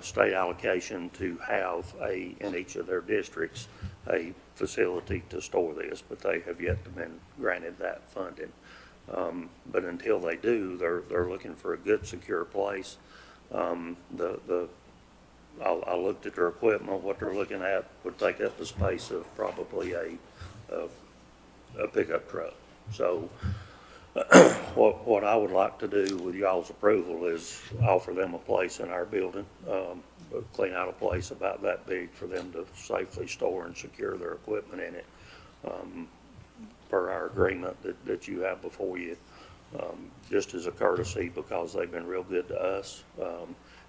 state allocation to have in each of their districts a facility to store this, but they have yet to been granted that funding. But until they do, they're looking for a good, secure place. I looked at their equipment. What they're looking at would take up the space of probably a pickup truck. So what I would like to do with y'all's approval is offer them a place in our building, clean out a place about that big for them to safely store and secure their equipment in it, per our agreement that you have before you, just as a courtesy, because they've been real good to us.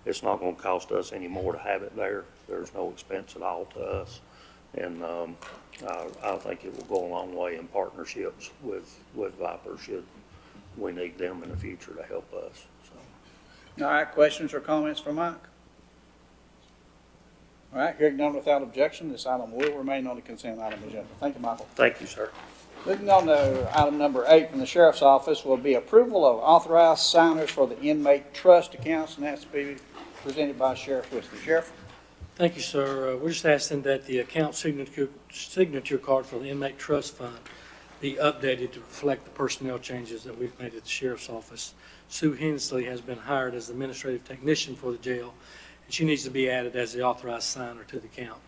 It's not going to cost us any more to have it there. There's no expense at all to us. And I think it will go a long way in partnerships with Viper should we need them in the future to help us. So. All right, questions or comments for Mike? All right, hearing none without objection, this item will remain on the consent item agenda. Thank you, Michael. Thank you, sir. Moving on to item number 8 from the Sheriff's Office will be approval of authorized signers for the inmate trust accounts, and that's to be presented by Sheriff Whistler. Sheriff? Thank you, sir. We're just asking that the account signature card for the inmate trust fund be updated to reflect the personnel changes that we've made at the Sheriff's Office. Sue Hensley has been hired as the administrative technician for the jail, and she needs to be added as the authorized signer to the account.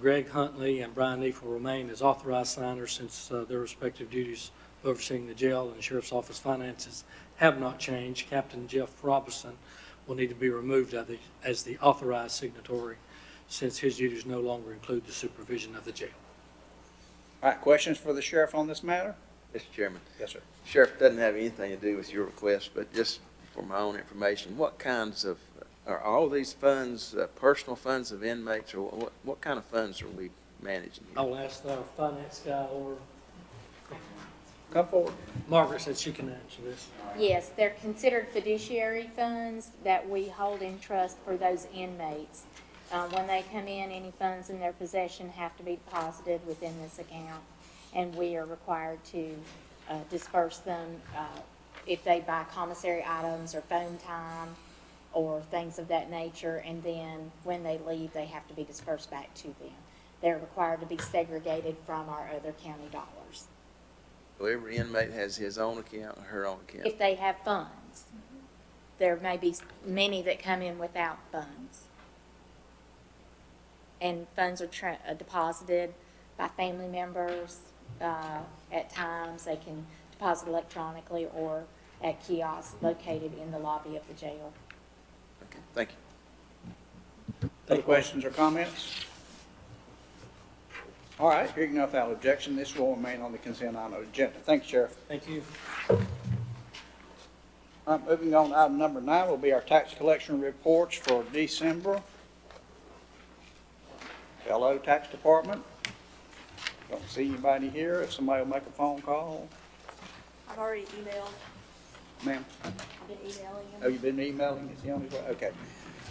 Greg Huntley and Brian Neef will remain as authorized signers since their respective duties of overseeing the jail and the Sheriff's Office finances have not changed. Captain Jeff Robinson will need to be removed as the authorized signatory since his duties no longer include the supervision of the jail. All right, questions for the sheriff on this matter? Mr. Chairman. Yes, sir. Sheriff, doesn't have anything to do with your request, but just for my own information, what kinds of, are all these funds personal funds of inmates, or what kind of funds are we managing here? I'll ask our finance guy, or come forward. Margaret said she can answer this. Yes, they're considered fiduciary funds that we hold in trust for those inmates. When they come in, any funds in their possession have to be deposited within this account, and we are required to disperse them if they buy commissary items or phone time or things of that nature, and then when they leave, they have to be dispersed back to them. They're required to be segregated from our other county dollars. So every inmate has his own account or her own account? If they have funds. There may be many that come in without funds. And funds are deposited by family members. At times, they can deposit electronically or at kiosks located in the lobby of the jail. Okay, thank you. Other questions or comments? All right, hearing none without objection, this will remain on the consent item agenda. Thank you, Sheriff. Thank you. All right, moving on to item number 9 will be our tax collection reports for December. Hello, Tax Department. Don't see anybody here. If somebody will make a phone call. I've already emailed. Ma'am? I've been emailing him. Oh, you've been emailing? It's the only way? Okay.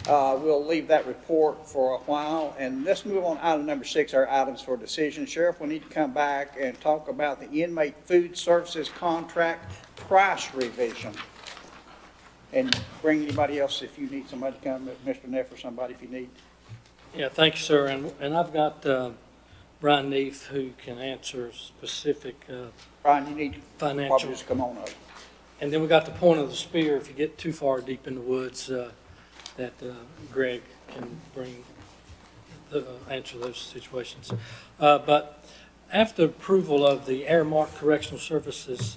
We'll leave that report for a while, and let's move on to item number 6, our items for decision. Sheriff, we need to come back and talk about the inmate food services contract price revision. And bring anybody else if you need somebody to come, Mr. Neff or somebody if you need. Yeah, thank you, sir. And I've got Brian Neef who can answer specific Brian, you need to probably financial. just come on up. And then we got the point of the spear if you get too far deep in the woods that Greg can answer those situations. But after approval of the Airmark Correctional Services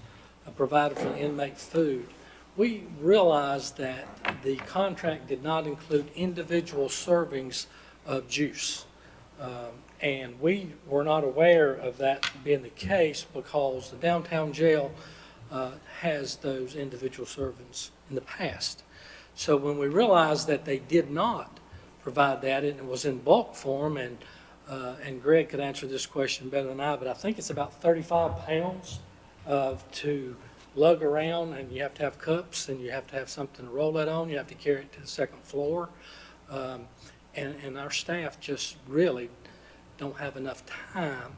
provided for inmate food, we realized that the contract did not include individual servings of juice. And we were not aware of that being the case because the downtown jail has those individual servings in the past. So when we realized that they did not provide that, and it was in bulk form, and Greg could answer this question better than I, but I think it's about 35 pounds to lug around, and you have to have cups, and you have to have something to roll it on. You have to carry it to the second floor. And our staff just really don't have enough time,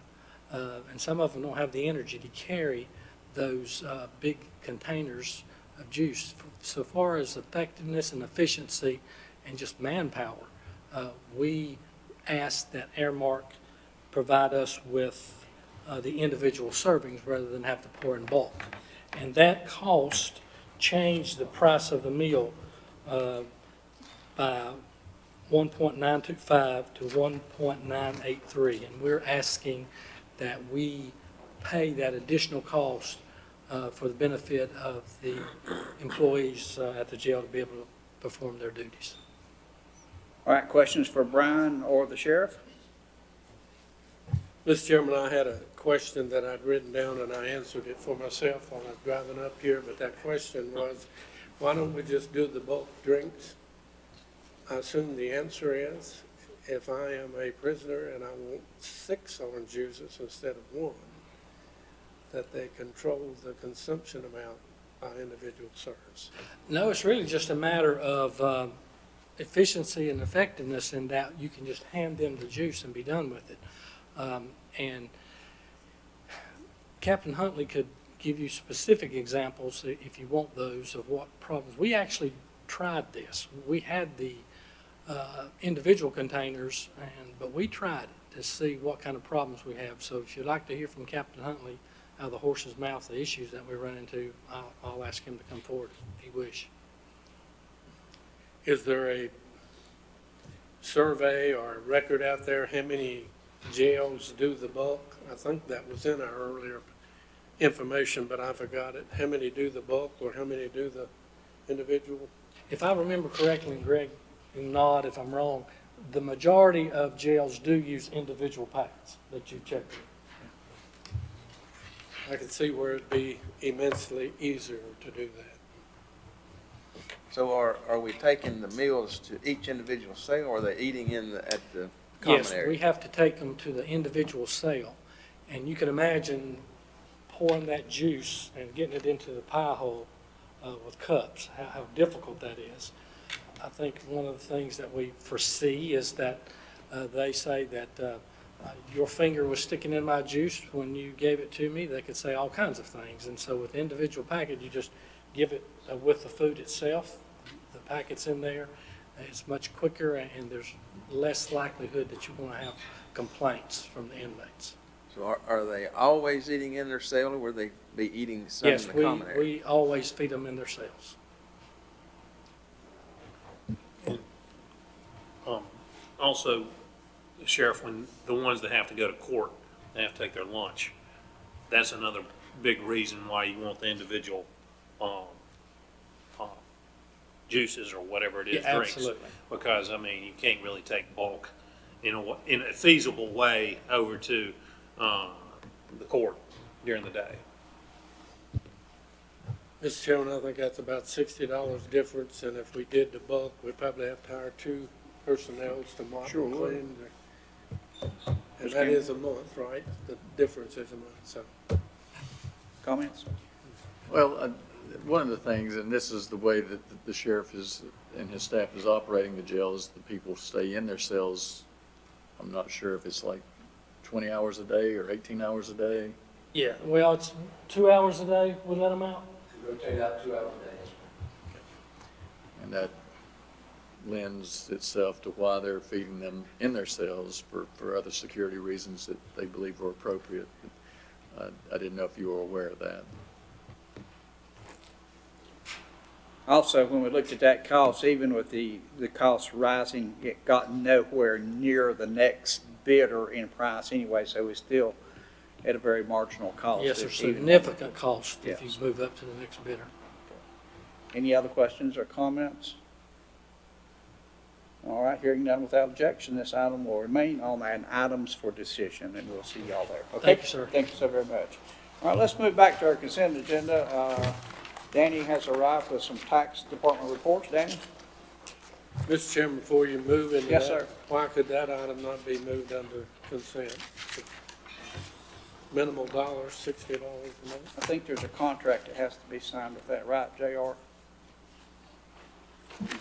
and some of them don't have the energy to carry those big containers of juice. So far as effectiveness and efficiency and just manpower, we ask that Airmark provide us with the individual servings rather than have to pour in bulk. And that cost changed the price of the meal by 1.925 to 1.983, and we're asking that we pay that additional cost for the benefit of the employees at the jail to be able to perform their duties. All right, questions for Brian or the sheriff? Mr. Chairman, I had a question that I'd written down and I answered it for myself while I was driving up here, but that question was, why don't we just do the bulk drinks? I assume the answer is, if I am a prisoner and I want 6 orange juices instead of 1, that they control the consumption amount individual serves? No, it's really just a matter of efficiency and effectiveness in that you can just hand them the juice and be done with it. And Captain Huntley could give you specific examples, if you want those, of what problems. We actually tried this. We had the individual containers, but we tried it to see what kind of problems we have. So if you'd like to hear from Captain Huntley out of the horse's mouth the issues that we run into, I'll ask him to come forward if he wish. Is there a survey or a record out there how many jails do the bulk? I think that was in our earlier information, but I forgot it. How many do the bulk or how many do the individual? If I remember correctly, and Greg, you nod if I'm wrong, the majority of jails do use individual packets that you checked. I can see where it'd be immensely easier to do that. So are we taking the meals to each individual cell, or are they eating at the common Yes, area? we have to take them to the individual cell. And you can imagine pouring that juice and getting it into the pie hole with cups, how difficult that is. I think one of the things that we foresee is that they say that your finger was sticking in my juice when you gave it to me. They could say all kinds of things. And so with the individual packet, you just give it with the food itself. The packet's in there. It's much quicker, and there's less likelihood that you're going to have complaints from the inmates. So are they always eating in their cell, or will they be eating some in the common area? Yes, we always feed them in their cells. Also, Sheriff, when the ones that have to go to court, they have to take their lunch. That's another big reason why you want the individual juices or whatever it is, Yeah, drinks. absolutely. Because, I mean, you can't really take bulk in a feasible way over to the court during the day. Mr. Chairman, I think that's about $60 difference, and if we did the bulk, we'd probably have to hire 2 personnel to mop Sure and would. clean. And that is a month, right? The difference is a month, so. Comments? Well, one of the things, and this is the way that the sheriff is and his staff is operating the jail, is the people stay in their cells. I'm not sure if it's like 20 hours a day or 18 hours a day. Yeah, well, it's 2 hours a day we let them out. Rotate out 2 hours a day. And that lends itself to why they're feeding them in their cells for other security reasons that they believe are appropriate. I didn't know if you were aware of that. Also, when we looked at that cost, even with the cost rising, it got nowhere near the next bidder in price anyway, so it's still at a very marginal cost. Yes, there's even- significant cost if you Yes. move up to the next bidder. Any other questions or comments? All right, hearing none without objection, this item will remain on an items for decision, and we'll see y'all there. Okay? Thank you, sir. Thank you so very much. All right, let's move back to our consent agenda. Danny has arrived with some tax department reports. Danny? Mr. Chairman, before you move into that. Yes, sir. Why could that item not be moved under consent? Minimal dollars, $60 a month. I think there's a contract that has to be signed with that, right, JR?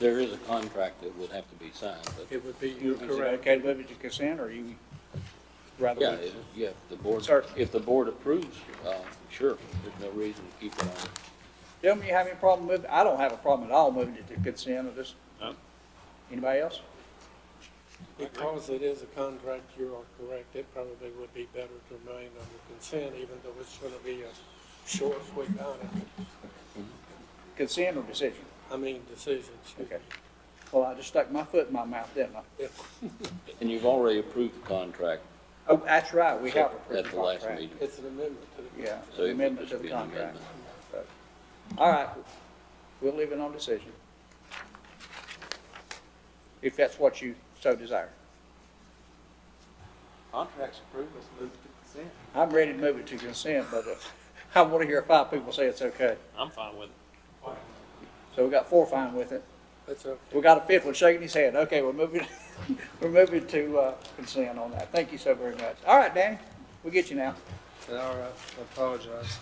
There is a contract that would have to be signed, but It would be, Is you're it correct. okay to move it to consent, or you rather? yeah, we- yeah, Sir. if the board approves, sure, there's no reason to keep it on. Gentlemen, you have any problem moving? I don't have a problem at all moving it to consent, or just, No. anybody else? Because it is a contract, you are correct. It probably would be better to remain under consent, even though it's going to be a short, quick item. Consent or decision? I mean, decisions. Okay. Well, I just stuck my foot in my mouth, didn't I? Yeah. And you've already approved the contract Oh, that's right, we have approved at the the last contract. meeting. It's an amendment to the. Yeah, So it would amendment to just the be an contract. amendment. So, all right, we'll leave it on decision. If that's what you so desire. Contract's approved, let's move to consent. I'm ready to move it to consent, but I want to hear 5 people say it's okay. I'm fine with it. So we got 4 fine with it. That's okay. We got a 5th one shaking his head. Okay, we're moving, we're moving to consent on that. Thank you so very much. All right, Danny, we'll get you now. All right, I apologize.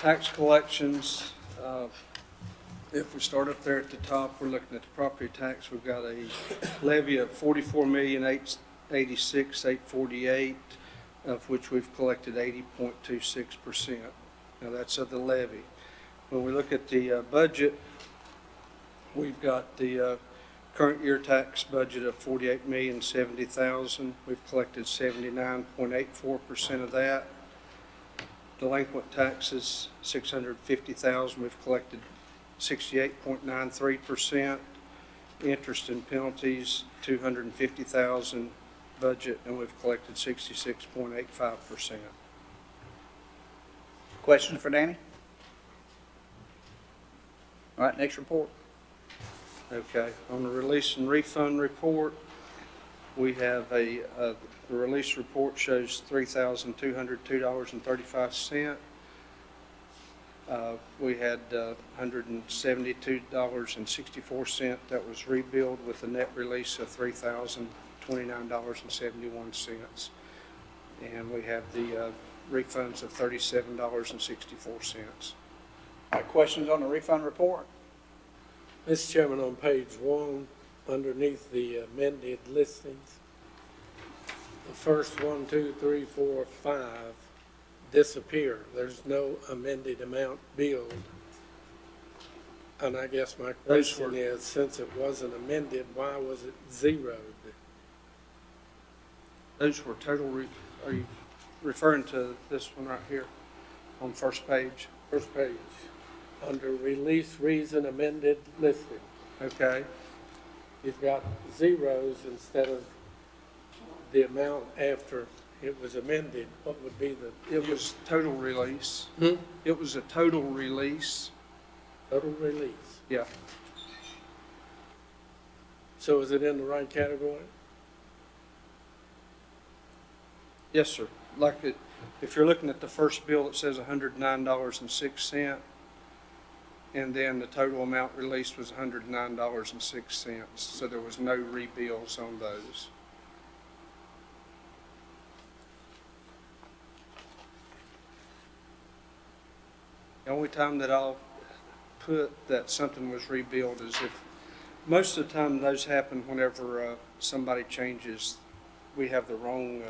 Tax collections, if we start up there at the top, we're looking at the property tax. We've got a levy of $44,886,848, of which we've collected 80.26%. Now that's of the levy. When we look at the budget, we've got the current year tax budget of $48,070,000. We've collected 79.84% of that. Delinquent taxes, $650,000. We've collected 68.93%. Interest and penalties, $250,000 budget, and we've collected 66.85%. Questions for Danny? All right, next report. Okay, on the release and refund report, we have the release report shows $3,202.35. We had $172.64 that was rebilled with a net release of $3,029.71. And we have the refunds of $37.64. All right, questions on the refund report? Mr. Chairman, on page 1, underneath the amended listings, the first 1, 2, 3, 4, 5 disappear. There's no amended amount billed. And I guess my question is, since it wasn't amended, why was it zeroed? Those were total, are you referring to this one right here on first page? First page. Under release reason amended listing. Okay. You've got zeros instead of the amount after it was amended. What would be the? It was total release. It was a total release. Total release? Yeah. So is it in the right category? Yes, sir. Like it, if you're looking at the first bill, it says $109.06. And then the total amount released was $109.06. So there was no rebills on those. The only time that I'll put that something was rebilled is if, most of the time those happen whenever somebody changes, we have the wrong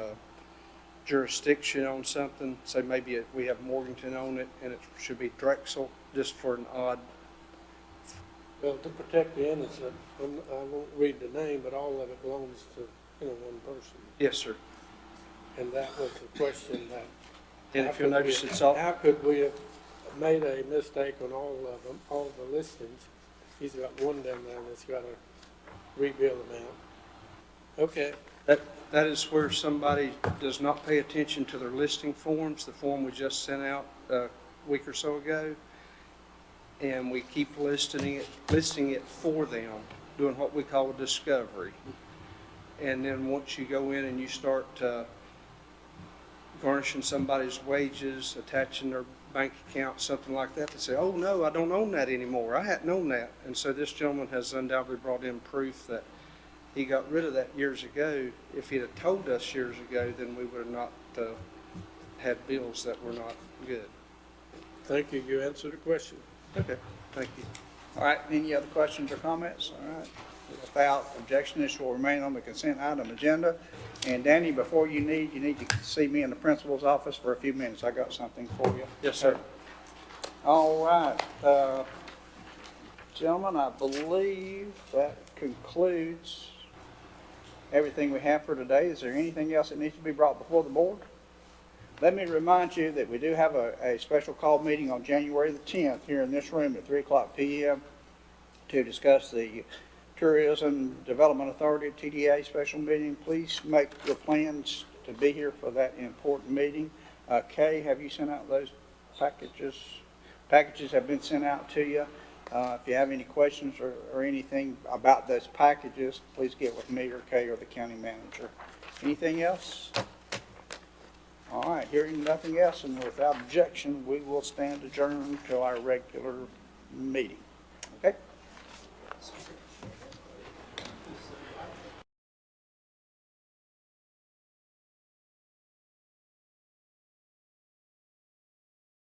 jurisdiction on something. So maybe we have Morganton on it and it should be Drexel, just for an odd. Well, to protect the innocent, I won't read the name, but all of it belongs to, one person. Yes, sir. And that was the question that. And if you'll notice, it's all. How could we have made a mistake on all of them, all the listings? He's got one down there that's got a rebill amount. Okay. That is where somebody does not pay attention to their listing forms, the form we just sent out a week or so ago. And we keep listing it for them, doing what we call a discovery. And then once you go in and you start garnishing somebody's wages, attaching their bank account, something like that, they say, oh no, I don't own that anymore. I hadn't owned that. And so this gentleman has undoubtedly brought in proof that he got rid of that years ago. If he'd have told us years ago, then we would have not had bills that were not good. Thank you. You answered the question. Okay, thank you. All right, any other questions or comments? All right, without objection, this will remain on the consent item agenda. And Danny, before you need to see me in the principal's office for a few minutes. I got something for you. Yes, sir. All right, gentlemen, I believe that concludes everything we have for today. Is there anything else that needs to be brought before the board? Let me remind you that we do have a special call meeting on January the 10th here in this room at 3:00 p.m. to discuss the Tourism Development Authority, TDA special meeting. Please make your plans to be here for that important meeting. Kay, have you sent out those packages? Packages have been sent out to you. If you have any questions or anything about those packages, please get with me or Kay or the county manager. Anything else? All right, hearing nothing else and without objection, we will stand adjourned until our regular meeting.